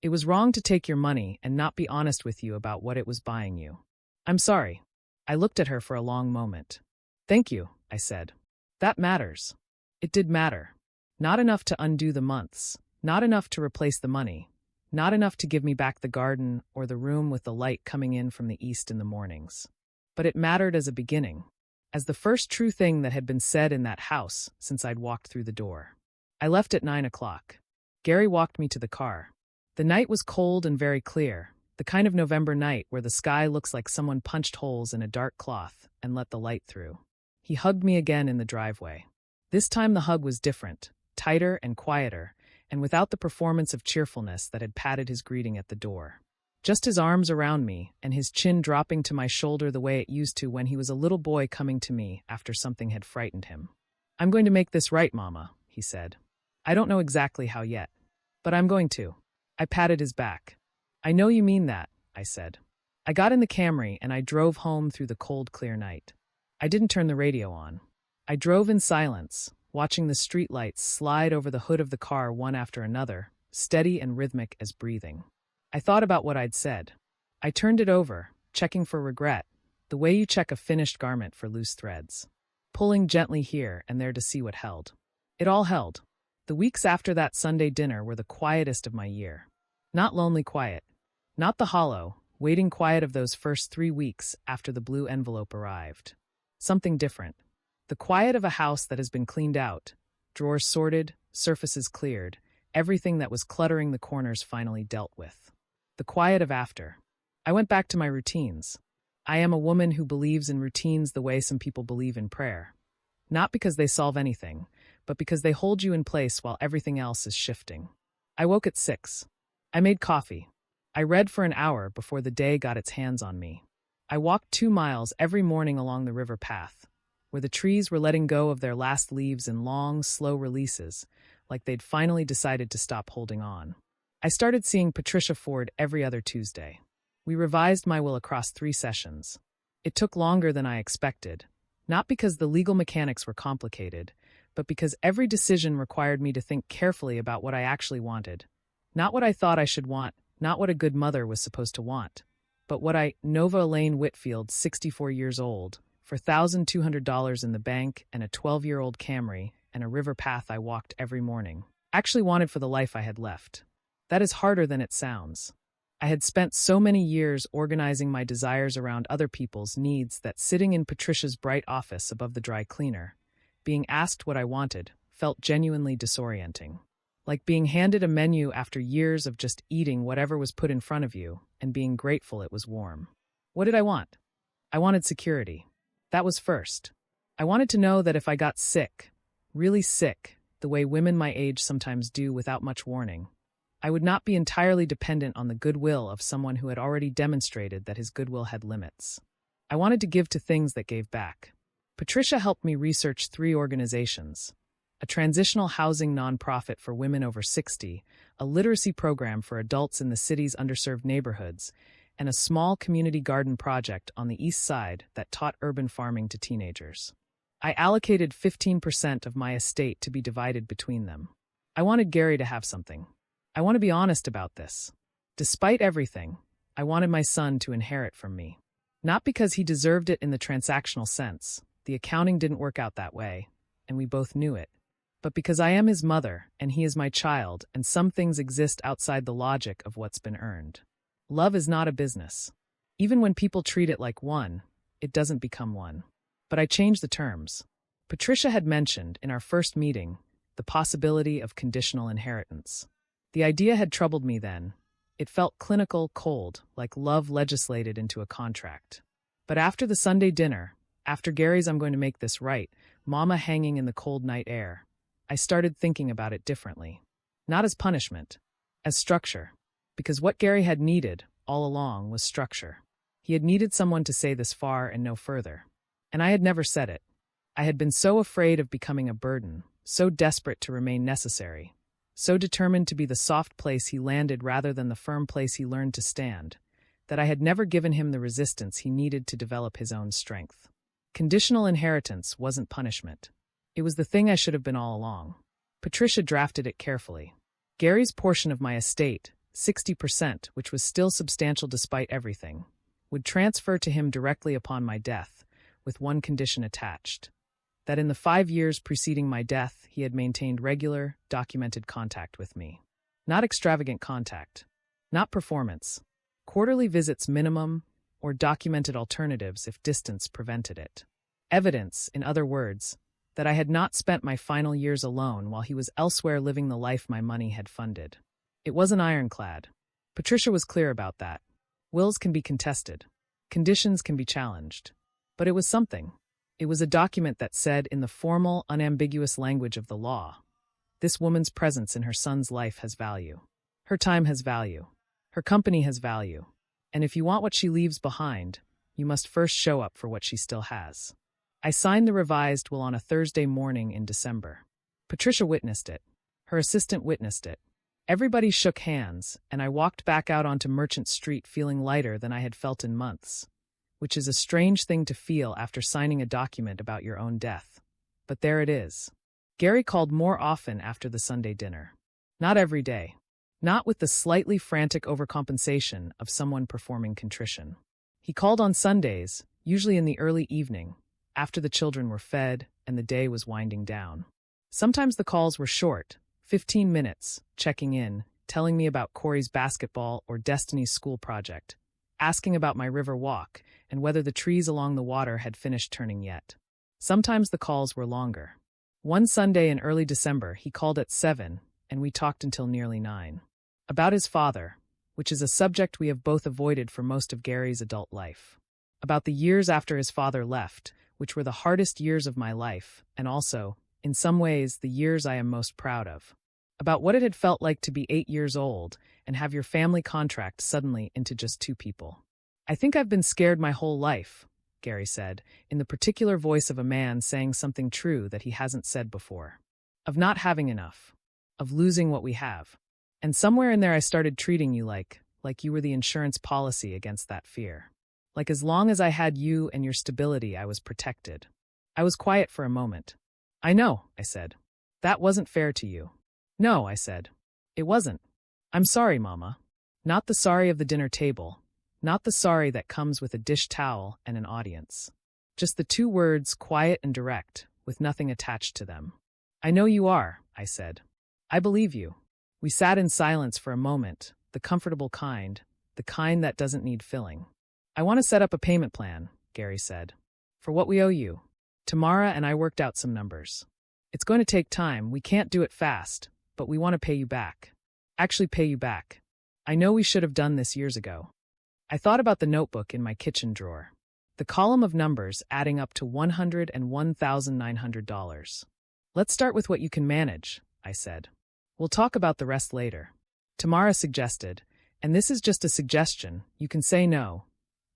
It was wrong to take your money and not be honest with you about what it was buying you. I'm sorry. I looked at her for a long moment. Thank you, I said. That matters. It did matter. Not enough to undo the months, not enough to replace the money, not enough to give me back the garden or the room with the light coming in from the east in the mornings. But it mattered as a beginning, as the first true thing that had been said in that house since I'd walked through the door. I left at 9 o'clock. Gary walked me to the car. The night was cold and very clear, the kind of November night where the sky looks like someone punched holes in a dark cloth and let the light through. He hugged me again in the driveway. This time the hug was different, tighter and quieter, and without the performance of cheerfulness that had padded his greeting at the door. Just his arms around me and his chin dropping to my shoulder the way it used to when he was a little boy coming to me after something had frightened him. I'm going to make this right, Mama, he said. I don't know exactly how yet, but I'm going to. I patted his back. I know you mean that, I said. I got in the Camry and I drove home through the cold, clear night. I didn't turn the radio on. I drove in silence, watching the streetlights slide over the hood of the car one after another, steady and rhythmic as breathing. I thought about what I'd said. I turned it over, checking for regret, the way you check a finished garment for loose threads. Pulling gently here and there to see what held. It all held. The weeks after that Sunday dinner were the quietest of my year. Not lonely quiet. Not the hollow, waiting quiet of those first 3 weeks after the blue envelope arrived. Something different. The quiet of a house that has been cleaned out, drawers sorted, surfaces cleared, everything that was cluttering the corners finally dealt with. The quiet of after. I went back to my routines. I am a woman who believes in routines the way some people believe in prayer. Not because they solve anything, but because they hold you in place while everything else is shifting. I woke at 6. I made coffee. I read for an hour before the day got its hands on me. I walked 2 miles every morning along the river path, where the trees were letting go of their last leaves in long, slow releases, like they'd finally decided to stop holding on. I started seeing Patricia Ford every other Tuesday. We revised my will across 3 sessions. It took longer than I expected, not because the legal mechanics were complicated, but because every decision required me to think carefully about what I actually wanted. Not what I thought I should want, not what a good mother was supposed to want, but what I, Nova Elaine Whitfield, 64 years old, for $1,200 in the bank and a 12-year-old Camry and a river path I walked every morning, actually wanted for the life I had left. That is harder than it sounds. I had spent so many years organizing my desires around other people's needs that sitting in Patricia's bright office above the dry cleaner, being asked what I wanted, felt genuinely disorienting. Like being handed a menu after years of just eating whatever was put in front of you and being grateful it was warm. What did I want? I wanted security. That was first. I wanted to know that if I got sick, really sick, the way women my age sometimes do without much warning, I would not be entirely dependent on the goodwill of someone who had already demonstrated that his goodwill had limits. I wanted to give to things that gave back. Patricia helped me research 3 organizations: a transitional housing nonprofit for women over 60, a literacy program for adults in the city's underserved neighborhoods, and a small community garden project on the east side that taught urban farming to teenagers. I allocated 15% of my estate to be divided between them. I wanted Gary to have something. I want to be honest about this. Despite everything, I wanted my son to inherit from me. Not because he deserved it in the transactional sense, the accounting didn't work out that way, and we both knew it, but because I am his mother and he is my child, and some things exist outside the logic of what's been earned. Love is not a business. Even when people treat it like one, it doesn't become one. But I changed the terms. Patricia had mentioned, in our first meeting, the possibility of conditional inheritance. The idea had troubled me then. It felt clinical, cold, like love legislated into a contract. But after the Sunday dinner, after Gary's "I'm going to make this right," Mama hanging in the cold night air, I started thinking about it differently. Not as punishment, as structure. Because what Gary had needed, all along, was structure. He had needed someone to say this far and no further. And I had never said it. I had been so afraid of becoming a burden, so desperate to remain necessary, so determined to be the soft place he landed rather than the firm place he learned to stand, that I had never given him the resistance he needed to develop his own strength. Conditional inheritance wasn't punishment. It was the thing I should have been all along. Patricia drafted it carefully. Gary's portion of my estate, 60%, which was still substantial despite everything, would transfer to him directly upon my death, with one condition attached: that in the 5 years preceding my death he had maintained regular, documented contact with me. Not extravagant contact. Not performance. Quarterly visits minimum, or documented alternatives if distance prevented it. Evidence, in other words, that I had not spent my final years alone while he was elsewhere living the life my money had funded. It wasn't ironclad. Patricia was clear about that. Wills can be contested. Conditions can be challenged. But it was something. It was a document that said, in the formal, unambiguous language of the law, this woman's presence in her son's life has value. Her time has value. Her company has value. And if you want what she leaves behind, you must first show up for what she still has. I signed the revised will on a Thursday morning in December. Patricia witnessed it. Her assistant witnessed it. Everybody shook hands, and I walked back out onto Merchant Street feeling lighter than I had felt in months, which is a strange thing to feel after signing a document about your own death. But there it is. Gary called more often after the Sunday dinner. Not every day. Not with the slightly frantic overcompensation of someone performing contrition. He called on Sundays, usually in the early evening, after the children were fed and the day was winding down. Sometimes the calls were short, 15 minutes, checking in, telling me about Corey's basketball or Destiny's school project, asking about my river walk and whether the trees along the water had finished turning yet. Sometimes the calls were longer. One Sunday in early December, he called at 7, and we talked until nearly 9. About his father, which is a subject we have both avoided for most of Gary's adult life. About the years after his father left, which were the hardest years of my life, and also, in some ways, the years I am most proud of. About what it had felt like to be 8 years old and have your family contract suddenly into just 2 people. I think I've been scared my whole life, Gary said, in the particular voice of a man saying something true that he hasn't said before. Of not having enough. Of losing what we have. And somewhere in there I started treating you like you were the insurance policy against that fear. Like as long as I had you and your stability, I was protected. I was quiet for a moment. I know, I said. That wasn't fair to you. No, I said. It wasn't. I'm sorry, Mama. Not the sorry of the dinner table. Not the sorry that comes with a dish towel and an audience. Just the 2 words, quiet and direct, with nothing attached to them. I know you are, I said. I believe you. We sat in silence for a moment, the comfortable kind, the kind that doesn't need filling. I want to set up a payment plan, Gary said. For what we owe you. Tamara and I worked out some numbers. It's going to take time, we can't do it fast, but we want to pay you back. Actually pay you back. I know we should have done this years ago. I thought about the notebook in my kitchen drawer. The column of numbers adding up to $101,900. Let's start with what you can manage, I said. We'll talk about the rest later. Tamara suggested, and this is just a suggestion, you can say no.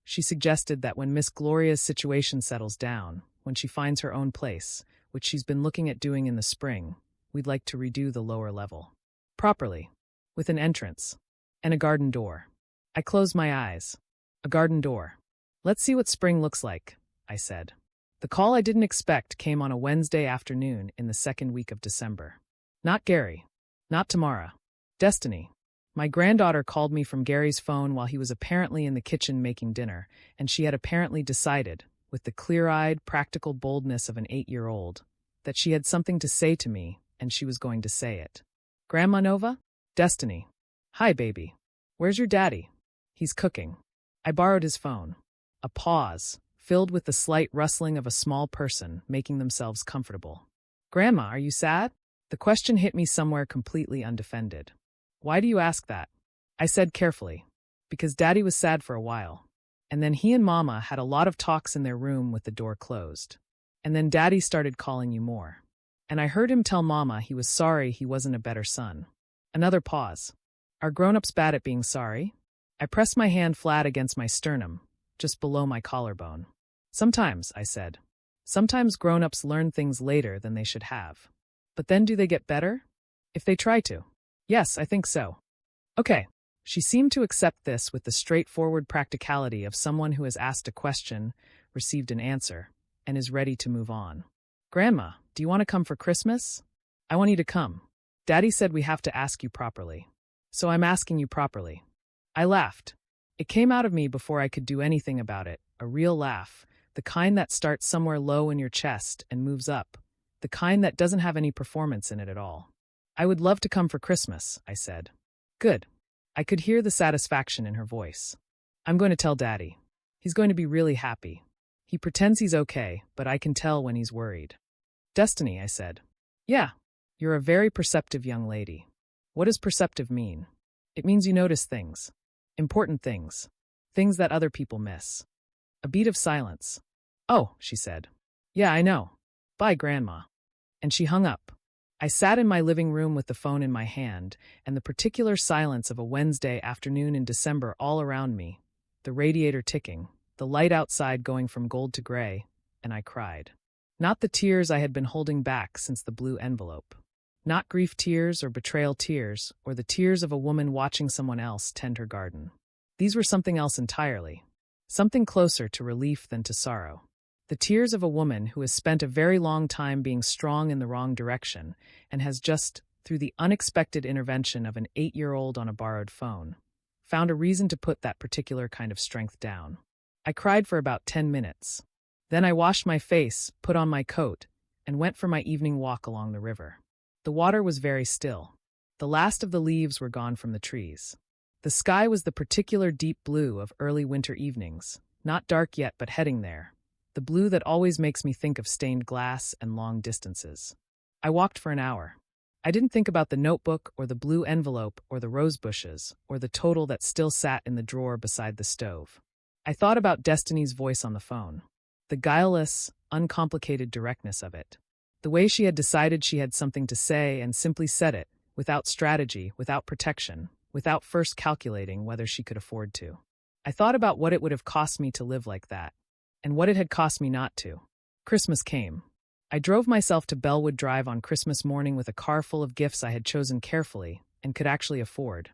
She suggested that when Miss Gloria's situation settles down, when she finds her own place, which she's been looking at doing in the spring, we'd like to redo the lower level. Properly. With an entrance. And a garden door. I closed my eyes. A garden door. Let's see what spring looks like, I said. The call I didn't expect came on a Wednesday afternoon in the second week of December. Not Gary. Not Tamara. Destiny. My granddaughter called me from Gary's phone while he was apparently in the kitchen making dinner, and she had apparently decided, with the clear-eyed, practical boldness of an 8-year-old, that she had something to say to me, and she was going to say it. Grandma Nova? Destiny. Hi, baby. Where's your daddy? He's cooking. I borrowed his phone. A pause, filled with the slight rustling of a small person making themselves comfortable. Grandma, are you sad? The question hit me somewhere completely undefended. Why do you ask that? I said carefully. Because Daddy was sad for a while. And then he and Mama had a lot of talks in their room with the door closed. And then Daddy started calling you more. And I heard him tell Mama he was sorry he wasn't a better son. Another pause. Are grown-ups bad at being sorry? I pressed my hand flat against my sternum, just below my collarbone. Sometimes, I said. Sometimes grown-ups learn things later than they should have. But then do they get better? If they try to. Yes, I think so. Okay. She seemed to accept this with the straightforward practicality of someone who has asked a question, received an answer, and is ready to move on. Grandma, do you want to come for Christmas? I want you to come. Daddy said we have to ask you properly. So I'm asking you properly. I laughed. It came out of me before I could do anything about it, a real laugh, the kind that starts somewhere low in your chest and moves up, the kind that doesn't have any performance in it at all. I would love to come for Christmas, I said. Good. I could hear the satisfaction in her voice. I'm going to tell Daddy. He's going to be really happy. He pretends he's okay, but I can tell when he's worried. Destiny, I said. Yeah. You're a very perceptive young lady. What does perceptive mean? It means you notice things. Important things. Things that other people miss. A beat of silence. Oh, she said. Yeah, I know. Bye, Grandma. And she hung up. I sat in my living room with the phone in my hand, and the particular silence of a Wednesday afternoon in December all around me, the radiator ticking, the light outside going from gold to gray, and I cried. Not the tears I had been holding back since the blue envelope. Not grief tears or betrayal tears, or the tears of a woman watching someone else tend her garden. These were something else entirely. Something closer to relief than to sorrow. The tears of a woman who has spent a very long time being strong in the wrong direction and has just, through the unexpected intervention of an 8-year-old on a borrowed phone, found a reason to put that particular kind of strength down. I cried for about 10 minutes. Then I washed my face, put on my coat, and went for my evening walk along the river. The water was very still. The last of the leaves were gone from the trees. The sky was the particular deep blue of early winter evenings, not dark yet but heading there. The blue that always makes me think of stained glass and long distances. I walked for an hour. I didn't think about the notebook or the blue envelope or the rose bushes or the total that still sat in the drawer beside the stove. I thought about Destiny's voice on the phone. The guileless, uncomplicated directness of it. The way she had decided she had something to say and simply said it, without strategy, without protection, without first calculating whether she could afford to. I thought about what it would have cost me to live like that. And what it had cost me not to. Christmas came. I drove myself to Bellwood Drive on Christmas morning with a car full of gifts I had chosen carefully and could actually afford.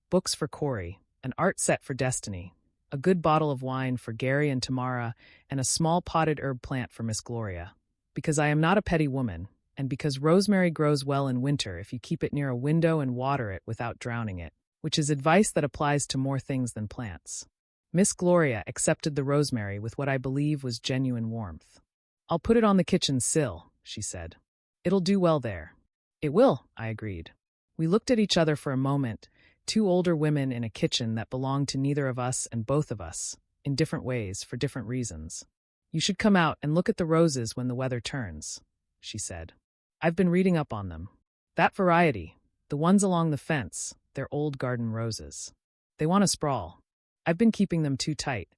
Books for Corey, an art set for Destiny, a good bottle of wine for Gary and Tamara, and a small potted herb plant for Miss Gloria. Because I am not a petty woman, and because rosemary grows well in winter if you keep it near a window and water it without drowning it, which is advice that applies to more things than plants. Miss Gloria accepted the rosemary with what I believe was genuine warmth. I'll put it on the kitchen sill, she said. It'll do well there. It will, I agreed. We looked at each other for a moment, two older women in a kitchen that belonged to neither of us and both of us, in different ways, for different reasons. You should come out and look at the roses when the weather turns, she said. I've been reading up on them. That variety, the ones along the fence, they're old garden roses. They want to sprawl. I've been keeping them too tight.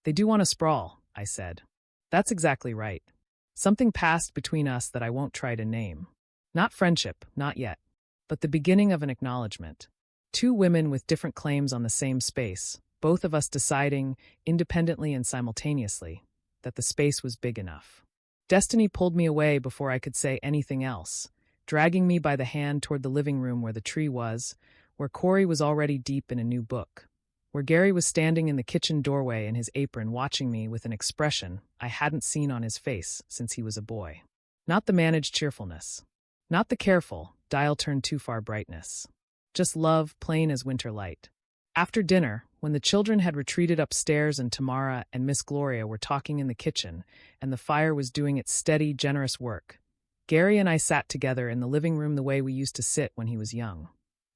They do want to sprawl, I said. That's exactly right. Something passed between us that I won't try to name. Not friendship, not yet. But the beginning of an acknowledgement. Two women with different claims on the same space, both of us deciding, independently and simultaneously, that the space was big enough. Destiny pulled me away before I could say anything else, dragging me by the hand toward the living room where the tree was, where Corey was already deep in a new book, where Gary was standing in the kitchen doorway in his apron watching me with an expression I hadn't seen on his face since he was a boy. Not the managed cheerfulness. Not the careful, dial-turned-too-far brightness. Just love, plain as winter light. After dinner, when the children had retreated upstairs and Tamara and Miss Gloria were talking in the kitchen and the fire was doing its steady, generous work, Gary and I sat together in the living room the way we used to sit when he was young.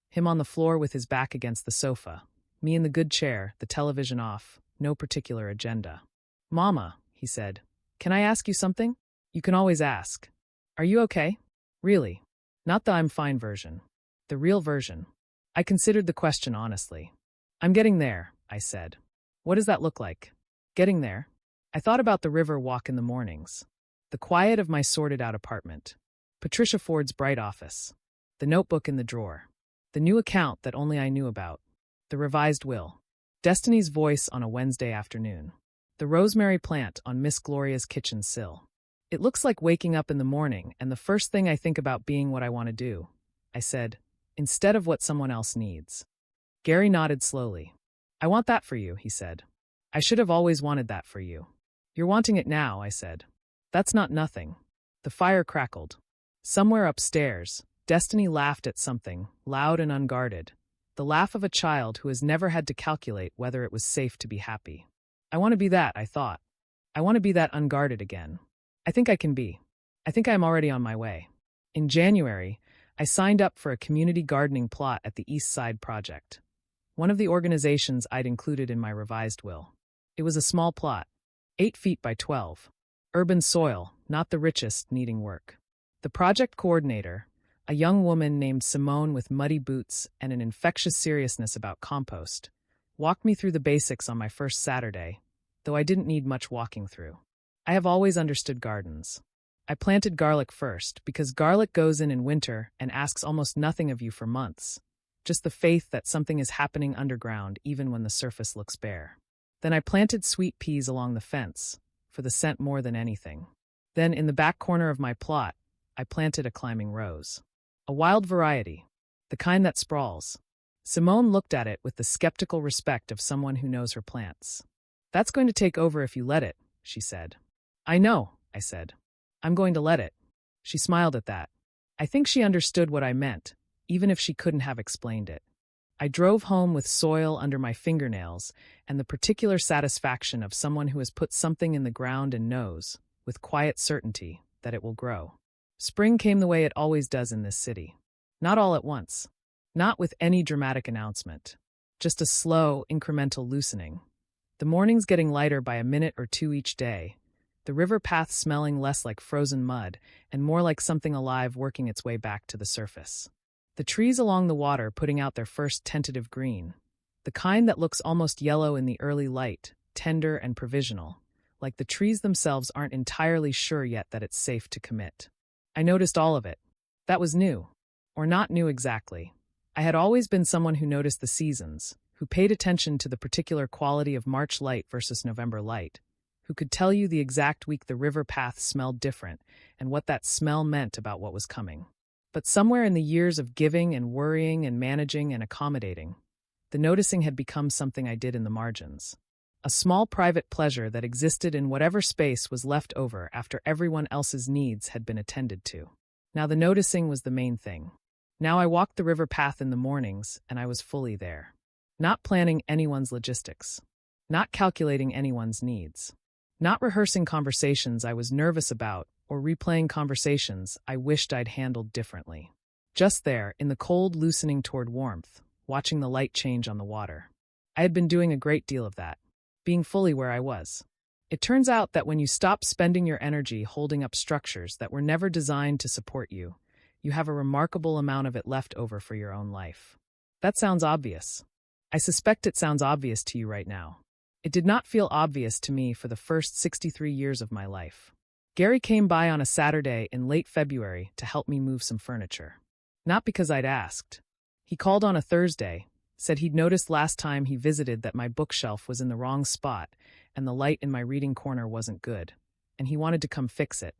Him on the floor with his back against the sofa, me in the good chair, the television off, no particular agenda. "Mama," he said, "can I ask you something?" "You can always ask." "Are you okay?" "Really?" Not the I'm fine version. The real version. I considered the question honestly. "I'm getting there," I said. "What does that look like?" "Getting there?" I thought about the river walk in the mornings. The quiet of my sorted-out apartment. Patricia Ford's bright office. The notebook in the drawer. The new account that only I knew about. The revised will. Destiny's voice on a Wednesday afternoon. The rosemary plant on Miss Gloria's kitchen sill. It looks like waking up in the morning and the first thing I think about being what I want to do, I said, instead of what someone else needs. Gary nodded slowly. "I want that for you," he said. "I should have always wanted that for you." "You're wanting it now," I said. "That's not nothing." The fire crackled. Somewhere upstairs, Destiny laughed at something, loud and unguarded. The laugh of a child who has never had to calculate whether it was safe to be happy. I want to be that, I thought. I want to be that unguarded again. I think I can be. I think I am already on my way. In January, I signed up for a community gardening plot at the East Side Project, one of the organizations I'd included in my revised will. It was a small plot, 8 feet by 12. Urban soil, not the richest, needing work. The project coordinator, a young woman named Simone with muddy boots and an infectious seriousness about compost, walked me through the basics on my first Saturday, though I didn't need much walking through. I have always understood gardens. I planted garlic first because garlic goes in winter and asks almost nothing of you for months, just the faith that something is happening underground even when the surface looks bare. Then I planted sweet peas along the fence, for the scent more than anything. Then, in the back corner of my plot, I planted a climbing rose. A wild variety, the kind that sprawls. Simone looked at it with the skeptical respect of someone who knows her plants. "That's going to take over if you let it," she said. "I know," I said. "I'm going to let it." She smiled at that. I think she understood what I meant, even if she couldn't have explained it. I drove home with soil under my fingernails and the particular satisfaction of someone who has put something in the ground and knows, with quiet certainty, that it will grow. Spring came the way it always does in this city. Not all at once. Not with any dramatic announcement. Just a slow, incremental loosening. The mornings getting lighter by a minute or two each day. The river path smelling less like frozen mud and more like something alive working its way back to the surface. The trees along the water putting out their first tentative green. The kind that looks almost yellow in the early light, tender and provisional, like the trees themselves aren't entirely sure yet that it's safe to commit. I noticed all of it. That was new. Or not new exactly. I had always been someone who noticed the seasons, who paid attention to the particular quality of March light versus November light, who could tell you the exact week the river path smelled different and what that smell meant about what was coming. But somewhere in the years of giving and worrying and managing and accommodating, the noticing had become something I did in the margins. A small private pleasure that existed in whatever space was left over after everyone else's needs had been attended to. Now the noticing was the main thing. Now I walked the river path in the mornings, and I was fully there. Not planning anyone's logistics. Not calculating anyone's needs. Not rehearsing conversations I was nervous about or replaying conversations I wished I'd handled differently. Just there, in the cold loosening toward warmth, watching the light change on the water. I had been doing a great deal of that. Being fully where I was. It turns out that when you stop spending your energy holding up structures that were never designed to support you, you have a remarkable amount of it left over for your own life. That sounds obvious. I suspect it sounds obvious to you right now. It did not feel obvious to me for the first 63 years of my life. Gary came by on a Saturday in late February to help me move some furniture. Not because I'd asked. He called on a Thursday, Said he'd noticed last time he visited that my bookshelf was in the wrong spot and the light in my reading corner wasn't good, and he wanted to come fix it.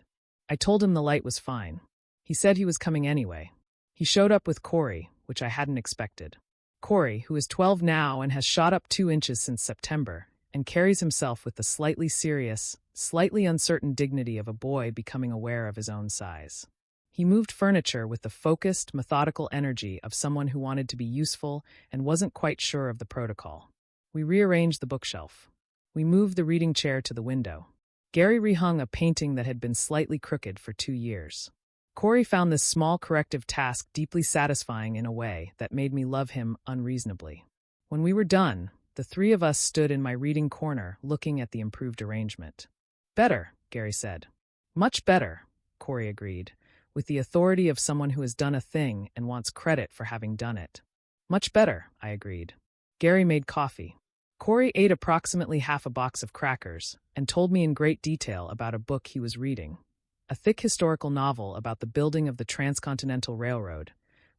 I told him the light was fine. He said he was coming anyway. He showed up with Corey, which I hadn't expected. Corey, who is 12 now and has shot up 2 inches since September, and carries himself with the slightly serious, slightly uncertain dignity of a boy becoming aware of his own size. He moved furniture with the focused, methodical energy of someone who wanted to be useful and wasn't quite sure of the protocol. We rearranged the bookshelf. We moved the reading chair to the window. Gary rehung a painting that had been slightly crooked for 2 years. Corey found this small corrective task deeply satisfying in a way that made me love him unreasonably. When we were done, the 3 of us stood in my reading corner looking at the improved arrangement. Better, Gary said. Much better, Corey agreed, with the authority of someone who has done a thing and wants credit for having done it. Much better, I agreed. Gary made coffee. Corey ate approximately half a box of crackers and told me in great detail about a book he was reading, a thick historical novel about the building of the Transcontinental Railroad,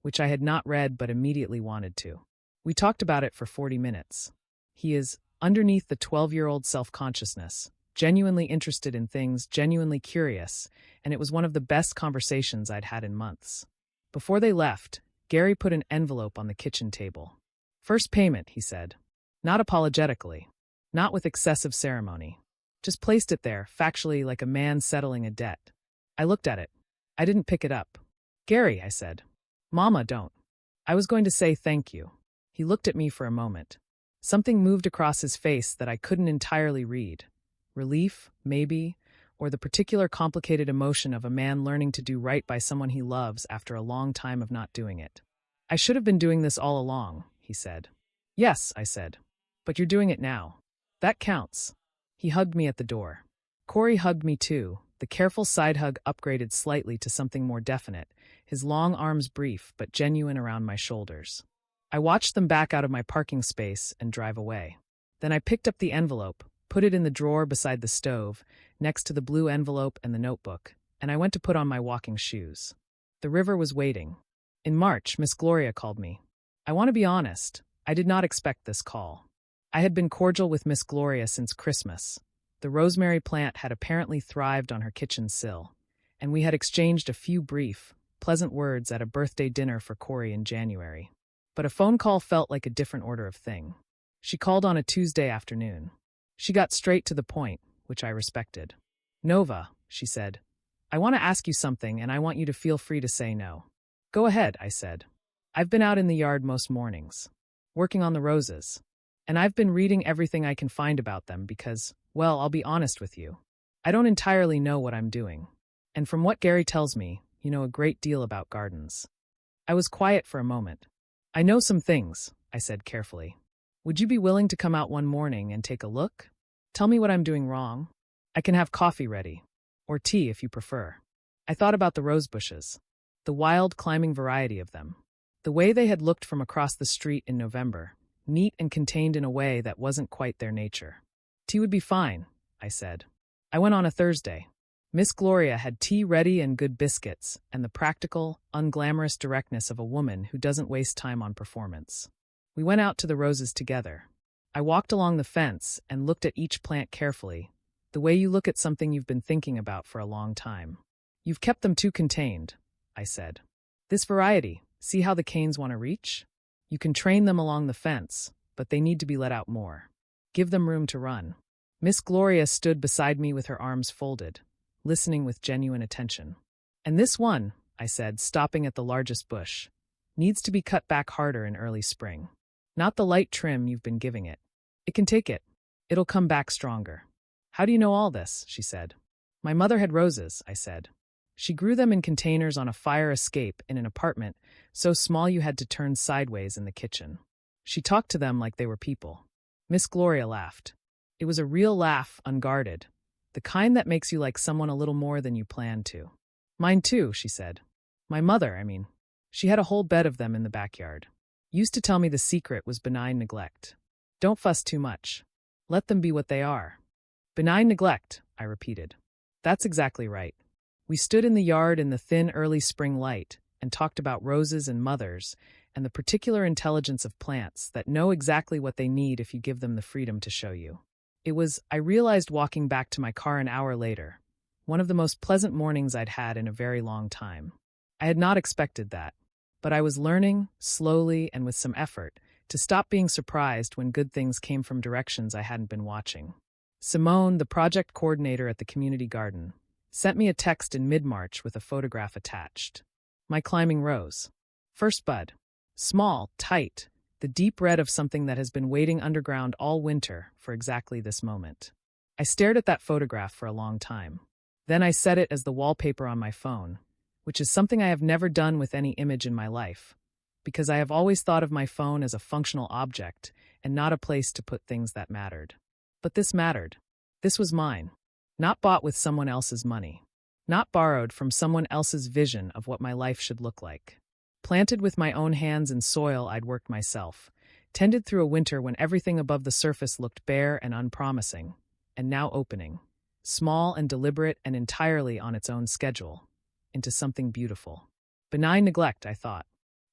which I had not read but immediately wanted to. We talked about it for 40 minutes. He is, underneath the 12-year-old self-consciousness, genuinely interested in things, genuinely curious, and it was one of the best conversations I'd had in months. Before they left, Gary put an envelope on the kitchen table. First payment, he said. Not apologetically. Not with excessive ceremony. Just placed it there, factually like a man settling a debt. I looked at it. I didn't pick it up. Gary, I said. Mama, don't. I was going to say thank you. He looked at me for a moment. Something moved across his face that I couldn't entirely read. Relief, maybe, or the particular complicated emotion of a man learning to do right by someone he loves after a long time of not doing it. I should have been doing this all along, he said. Yes, I said. But you're doing it now. That counts. He hugged me at the door. Corey hugged me too, the careful side hug upgraded slightly to something more definite, his long arms brief but genuine around my shoulders. I watched them back out of my parking space and drive away. Then I picked up the envelope, put it in the drawer beside the stove, next to the blue envelope and the notebook, and I went to put on my walking shoes. The river was waiting. In March, Miss Gloria called me. I want to be honest, I did not expect this call. I had been cordial with Miss Gloria since Christmas. The rosemary plant had apparently thrived on her kitchen sill, and we had exchanged a few brief, pleasant words at a birthday dinner for Corey in January. But a phone call felt like a different order of thing. She called on a Tuesday afternoon. She got straight to the point, which I respected. Nova, she said, I want to ask you something and I want you to feel free to say no. Go ahead, I said. I've been out in the yard most mornings, working on the roses, and I've been reading everything I can find about them because, well, I'll be honest with you. I don't entirely know what I'm doing. And from what Gary tells me, you know a great deal about gardens. I was quiet for a moment. I know some things, I said carefully. Would you be willing to come out one morning and take a look? Tell me what I'm doing wrong. I can have coffee ready, or tea if you prefer. I thought about the rose bushes, the wild climbing variety of them, the way they had looked from across the street in November, neat and contained in a way that wasn't quite their nature. Tea would be fine, I said. I went on a Thursday. Miss Gloria had tea ready and good biscuits, and the practical, unglamorous directness of a woman who doesn't waste time on performance. We went out to the roses together. I walked along the fence and looked at each plant carefully, the way you look at something you've been thinking about for a long time. You've kept them too contained, I said. This variety, see how the canes want to reach? You can train them along the fence, but they need to be let out more. Give them room to run. Miss Gloria stood beside me with her arms folded, listening with genuine attention. And this one, I said, stopping at the largest bush, needs to be cut back harder in early spring. Not the light trim you've been giving it. It can take it. It'll come back stronger. How do you know all this? She said. My mother had roses, I said. She grew them in containers on a fire escape in an apartment so small you had to turn sideways in the kitchen. She talked to them like they were people. Miss Gloria laughed. It was a real laugh, unguarded. The kind that makes you like someone a little more than you planned to. Mine too, she said. My mother, I mean. She had a whole bed of them in the backyard. Used to tell me the secret was benign neglect. Don't fuss too much. Let them be what they are. Benign neglect, I repeated. That's exactly right. We stood in the yard in the thin early spring light and talked about roses and mothers and the particular intelligence of plants that know exactly what they need if you give them the freedom to show you. I realized walking back to my car an hour later, one of the most pleasant mornings I'd had in a very long time. I had not expected that, but I was learning, slowly and with some effort, to stop being surprised when good things came from directions I hadn't been watching. Simone, the project coordinator at the community garden, sent me a text in mid-March with a photograph attached. My climbing rose. First bud. Small, tight, the deep red of something that has been waiting underground all winter for exactly this moment. I stared at that photograph for a long time. Then I set it as the wallpaper on my phone, which is something I have never done with any image in my life, because I have always thought of my phone as a functional object and not a place to put things that mattered. But this mattered. This was mine. Not bought with someone else's money. Not borrowed from someone else's vision of what my life should look like. Planted with my own hands in soil I'd worked myself, tended through a winter when everything above the surface looked bare and unpromising, and now opening, small and deliberate and entirely on its own schedule, into something beautiful. Benign neglect, I thought.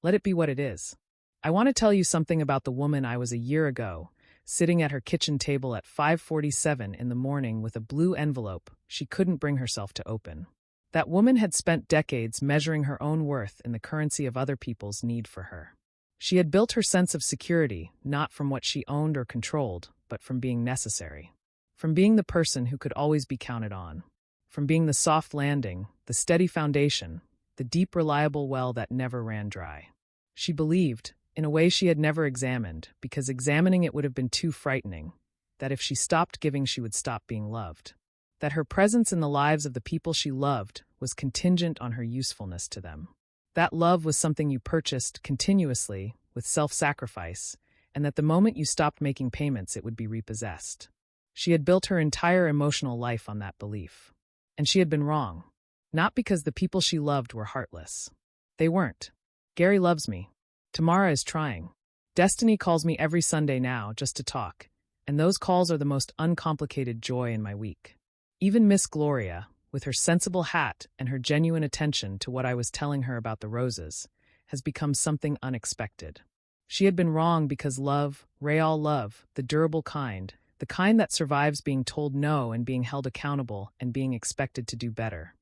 Let it be what it is. I want to tell you something about the woman I was a year ago, sitting at her kitchen table at 5:47 in the morning with a blue envelope she couldn't bring herself to open. That woman had spent decades measuring her own worth in the currency of other people's need for her. She had built her sense of security not from what she owned or controlled, but from being necessary. From being the person who could always be counted on. From being the soft landing, the steady foundation, the deep reliable well that never ran dry. She believed, in a way she had never examined, because examining it would have been too frightening, that if she stopped giving she would stop being loved. That her presence in the lives of the people she loved was contingent on her usefulness to them. That love was something you purchased continuously, with self-sacrifice, and that the moment you stopped making payments it would be repossessed. She had built her entire emotional life on that belief. And she had been wrong. Not because the people she loved were heartless. They weren't. Gary loves me. Tamara is trying. Destiny calls me every Sunday now just to talk, and those calls are the most uncomplicated joy in my week. Even Miss Gloria, with her sensible hat and her genuine attention to what I was telling her about the roses, has become something unexpected. She had been wrong because love, real love, the durable kind, the kind that survives being told no and being held accountable and being expected to do better,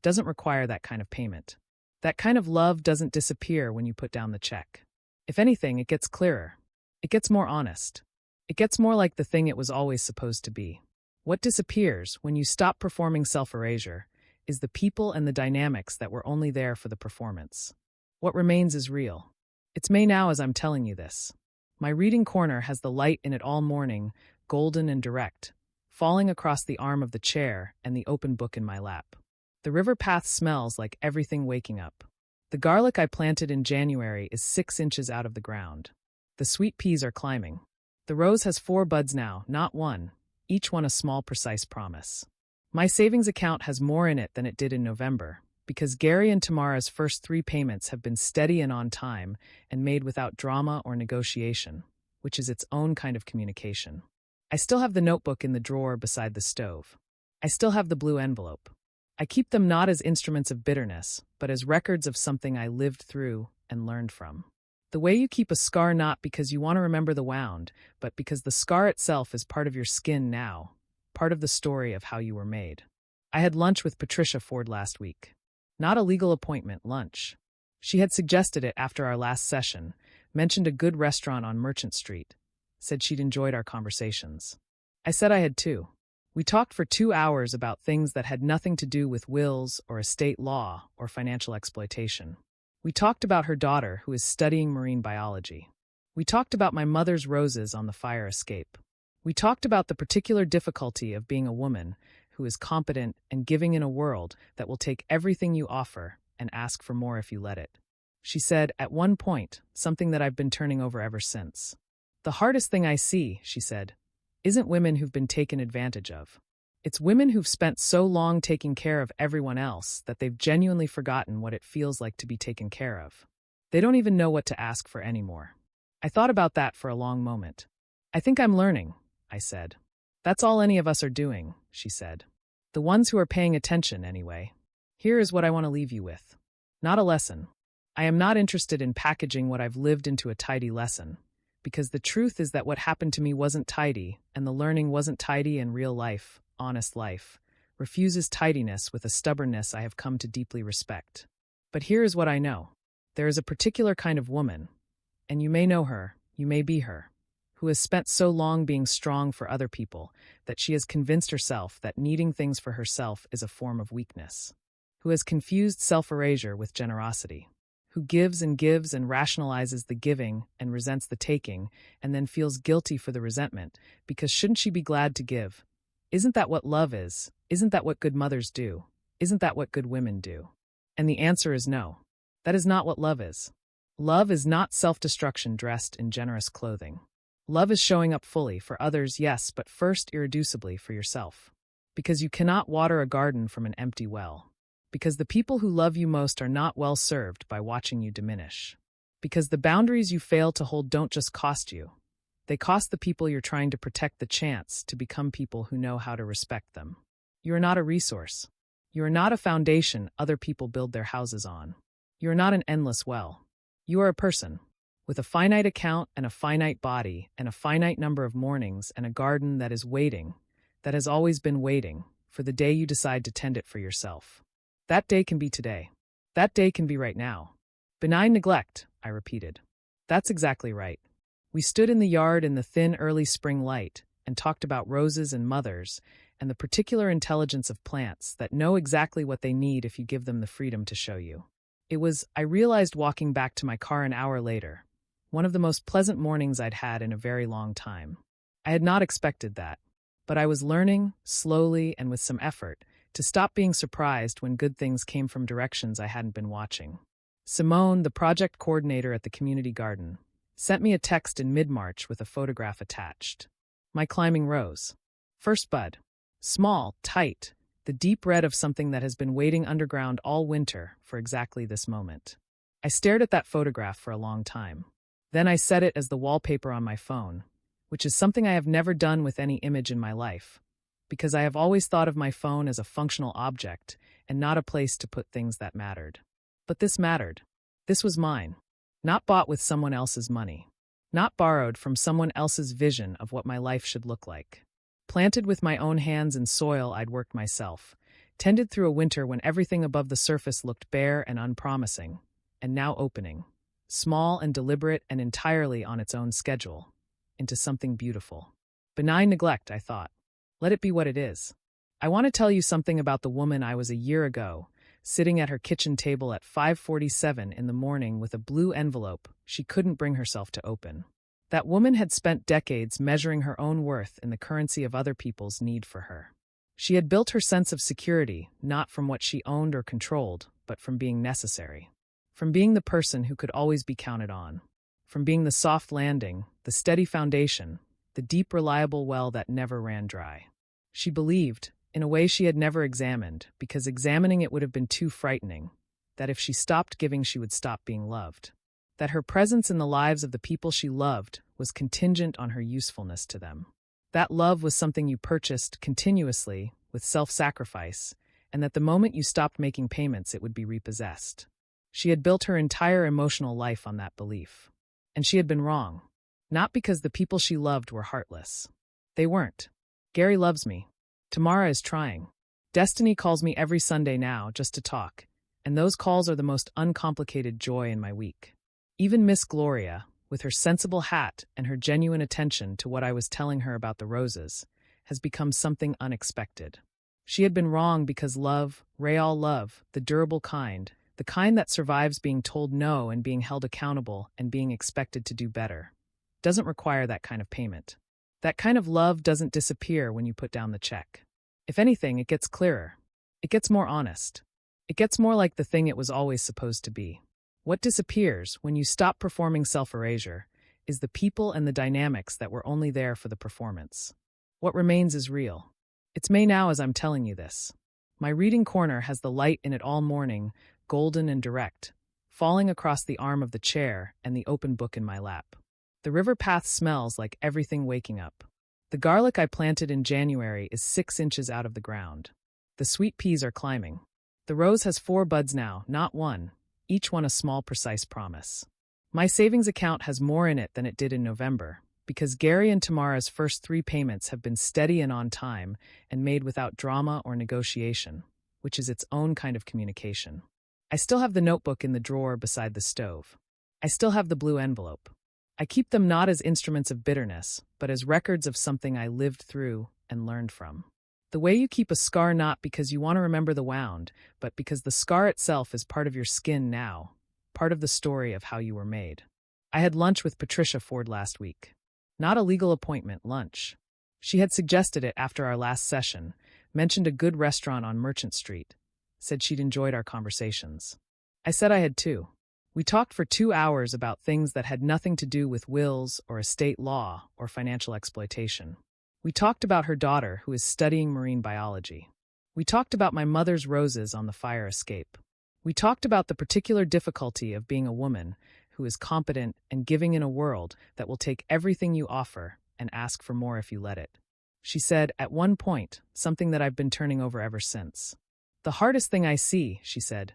doesn't require that kind of payment. That kind of love doesn't disappear when you put down the check. If anything, it gets clearer. It gets more honest. It gets more like the thing it was always supposed to be. What disappears when you stop performing self-erasure is the people and the dynamics that were only there for the performance. What remains is real. It's May now as I'm telling you this. My reading corner has the light in it all morning, golden and direct, falling across the arm of the chair and the open book in my lap. The river path smells like everything waking up. The garlic I planted in January is 6 inches out of the ground. The sweet peas are climbing. The rose has 4 buds now, not 1, each one a small, precise promise. My savings account has more in it than it did in November, because Gary and Tamara's first 3 payments have been steady and on time and made without drama or negotiation, which is its own kind of communication. I still have the notebook in the drawer beside the stove. I still have the blue envelope. I keep them not as instruments of bitterness, but as records of something I lived through and learned from. The way you keep a scar not because you want to remember the wound, but because the scar itself is part of your skin now, part of the story of how you were made. I had lunch with Patricia Ford last week. Not a legal appointment, lunch. She had suggested it after our last session, mentioned a good restaurant on Merchant Street, said she'd enjoyed our conversations. I said I had too. We talked for 2 hours about things that had nothing to do with wills or estate law or financial exploitation. We talked about her daughter who is studying marine biology. We talked about my mother's roses on the fire escape. We talked about the particular difficulty of being a woman who is competent and giving in a world that will take everything you offer and ask for more if you let it. She said, at one point, something that I've been turning over ever since. The hardest thing I see, she said, isn't women who've been taken advantage of. It's women who've spent so long taking care of everyone else that they've genuinely forgotten what it feels like to be taken care of. They don't even know what to ask for anymore. I thought about that for a long moment. I think I'm learning, I said. That's all any of us are doing, she said. The ones who are paying attention, anyway. Here is what I want to leave you with. Not a lesson. I am not interested in packaging what I've lived into a tidy lesson, because the truth is that what happened to me wasn't tidy, and the learning wasn't tidy, and real life, honest life, refuses tidiness with a stubbornness I have come to deeply respect. But here is what I know. There is a particular kind of woman, and you may know her, you may be her, who has spent so long being strong for other people that she has convinced herself that needing things for herself is a form of weakness, who has confused self-erasure with generosity, who gives and rationalizes the giving and resents the taking, and then feels guilty for the resentment, because shouldn't she be glad to give? Isn't that what love is? Isn't that what good mothers do? Isn't that what good women do? And the answer is no. That is not what love is. Love is not self-destruction dressed in generous clothing. Love is showing up fully for others, yes, but first irreducibly for yourself. Because you cannot water a garden from an empty well. Because the people who love you most are not well served by watching you diminish. Because the boundaries you fail to hold don't just cost you. They cost the people you're trying to protect the chance to become people who know how to respect them. You are not a resource. You are not a foundation other people build their houses on. You are not an endless well. You are a person, with a finite account and a finite body and a finite number of mornings and a garden that is waiting, that has always been waiting, for the day you decide to tend it for yourself. That day can be today. That day can be right now. Benign neglect, I repeated. That's exactly right. We stood in the yard in the thin early spring light and talked about roses and mothers and the particular intelligence of plants that know exactly what they need if you give them the freedom to show you. It was, I realized walking back to my car an hour later, one of the most pleasant mornings I'd had in a very long time. I had not expected that, but I was learning, slowly and with some effort, to stop being surprised when good things came from directions I hadn't been watching. Simone, the project coordinator at the community garden, sent me a text in mid-March with a photograph attached. My climbing rose. First bud. Small, tight, the deep red of something that has been waiting underground all winter for exactly this moment. I stared at that photograph for a long time. Then I set it as the wallpaper on my phone, which is something I have never done with any image in my life, because I have always thought of my phone as a functional object and not a place to put things that mattered. But this mattered. This was mine. Not bought with someone else's money. Not borrowed from someone else's vision of what my life should look like. Planted with my own hands in soil I'd worked myself, tended through a winter when everything above the surface looked bare and unpromising, and now opening, small and deliberate and entirely on its own schedule, into something beautiful. Benign neglect, I thought. Let it be what it is. I want to tell you something about the woman I was a year ago, sitting at her kitchen table at 5:47 in the morning with a blue envelope she couldn't bring herself to open. That woman had spent decades measuring her own worth in the currency of other people's need for her. She had built her sense of security not from what she owned or controlled, but from being necessary. From being the person who could always be counted on. From being the soft landing, the steady foundation, the deep reliable well that never ran dry. She believed, in a way she had never examined, because examining it would have been too frightening, that if she stopped giving she would stop being loved. That her presence in the lives of the people she loved was contingent on her usefulness to them. That love was something you purchased continuously, with self-sacrifice, and that the moment you stopped making payments it would be repossessed. She had built her entire emotional life on that belief. And she had been wrong. Not because the people she loved were heartless. They weren't. Gary loves me. Tamara is trying. Destiny calls me every Sunday now just to talk, and those calls are the most uncomplicated joy in my week. Even Miss Gloria, with her sensible hat and her genuine attention to what I was telling her about the roses, has become something unexpected. She had been wrong because love, real love, the durable kind, the kind that survives being told no and being held accountable and being expected to do better, doesn't require that kind of payment. That kind of love doesn't disappear when you put down the check. If anything, it gets clearer. It gets more honest. It gets more like the thing it was always supposed to be. What disappears when you stop performing self-erasure is the people and the dynamics that were only there for the performance. What remains is real. It's May now as I'm telling you this. My reading corner has the light in it all morning, golden and direct, falling across the arm of the chair and the open book in my lap. The river path smells like everything waking up. The garlic I planted in January is 6 inches out of the ground. The sweet peas are climbing. The rose has 4 buds now, not 1, each one a small, precise promise. My savings account has more in it than it did in November, because Gary and Tamara's first 3 payments have been steady and on time and made without drama or negotiation, which is its own kind of communication. I still have the notebook in the drawer beside the stove. I still have the blue envelope. I keep them not as instruments of bitterness, but as records of something I lived through and learned from. The way you keep a scar not because you want to remember the wound, but because the scar itself is part of your skin now, part of the story of how you were made. I had lunch with Patricia Ford last week. Not a legal appointment, lunch. She had suggested it after our last session, mentioned a good restaurant on Merchant Street, said she'd enjoyed our conversations. I said I had too. We talked for 2 hours about things that had nothing to do with wills or estate law or financial exploitation. We talked about her daughter who is studying marine biology. We talked about my mother's roses on the fire escape. We talked about the particular difficulty of being a woman who is competent and giving in a world that will take everything you offer and ask for more if you let it. She said, at one point, something that I've been turning over ever since. The hardest thing I see, she said,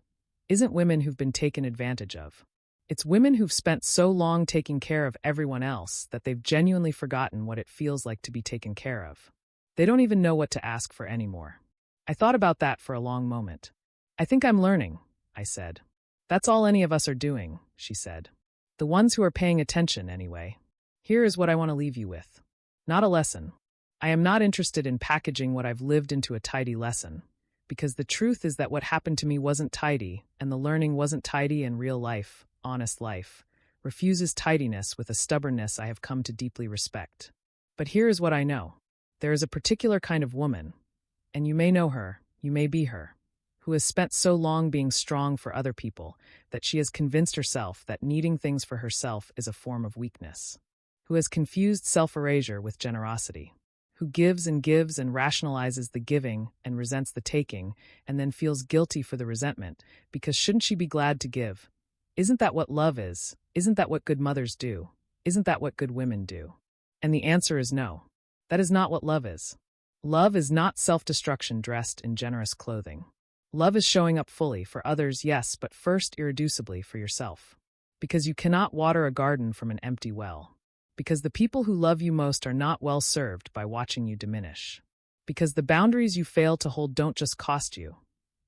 isn't women who've been taken advantage of. It's women who've spent so long taking care of everyone else that they've genuinely forgotten what it feels like to be taken care of. They don't even know what to ask for anymore. I thought about that for a long moment. I think I'm learning, I said. That's all any of us are doing, she said. The ones who are paying attention, anyway. Here is what I want to leave you with. Not a lesson. I am not interested in packaging what I've lived into a tidy lesson, because the truth is that what happened to me wasn't tidy, and the learning wasn't tidy, and real life, honest life, refuses tidiness with a stubbornness I have come to deeply respect. But here is what I know. There is a particular kind of woman, and you may know her, you may be her, who has spent so long being strong for other people that she has convinced herself that needing things for herself is a form of weakness, who has confused self-erasure with generosity, who gives and rationalizes the giving and resents the taking, and then feels guilty for the resentment, because shouldn't she be glad to give? Isn't that what love is? Isn't that what good mothers do? Isn't that what good women do? And the answer is no. That is not what love is. Love is not self-destruction dressed in generous clothing. Love is showing up fully for others, yes, but first irreducibly for yourself. Because you cannot water a garden from an empty well. Because the people who love you most are not well served by watching you diminish. Because the boundaries you fail to hold don't just cost you.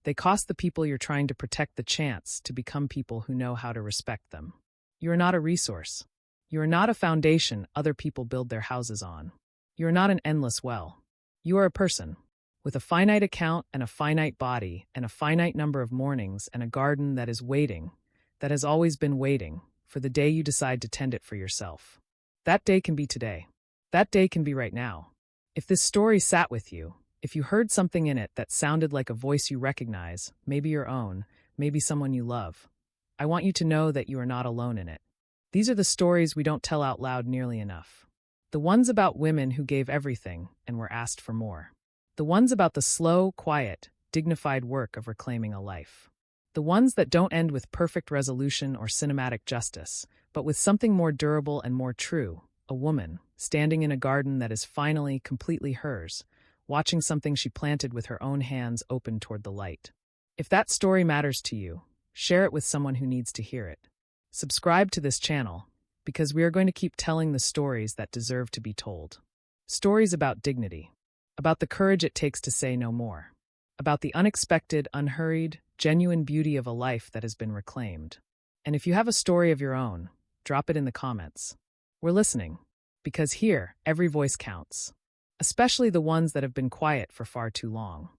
They cost the people you're trying to protect the chance to become people who know how to respect them. You are not a resource. You are not a foundation other people build their houses on. You are not an endless well. You are a person, with a finite account and a finite body and a finite number of mornings and a garden that is waiting, that has always been waiting, for the day you decide to tend it for yourself. That day can be today. That day can be right now. If this story sat with you, if you heard something in it that sounded like a voice you recognize, maybe your own, maybe someone you love, I want you to know that you are not alone in it. These are the stories we don't tell out loud nearly enough. The ones about women who gave everything and were asked for more. The ones about the slow, quiet, dignified work of reclaiming a life. The ones that don't end with perfect resolution or cinematic justice, but with something more durable and more true, a woman, standing in a garden that is finally completely hers, watching something she planted with her own hands open toward the light. If that story matters to you, share it with someone who needs to hear it. Subscribe to this channel, because we are going to keep telling the stories that deserve to be told. Stories about dignity, about the courage it takes to say no more, about the unexpected, unhurried, genuine beauty of a life that has been reclaimed. And if you have a story of your own, drop it in the comments. We're listening, because here, every voice counts, especially the ones that have been quiet for far too long.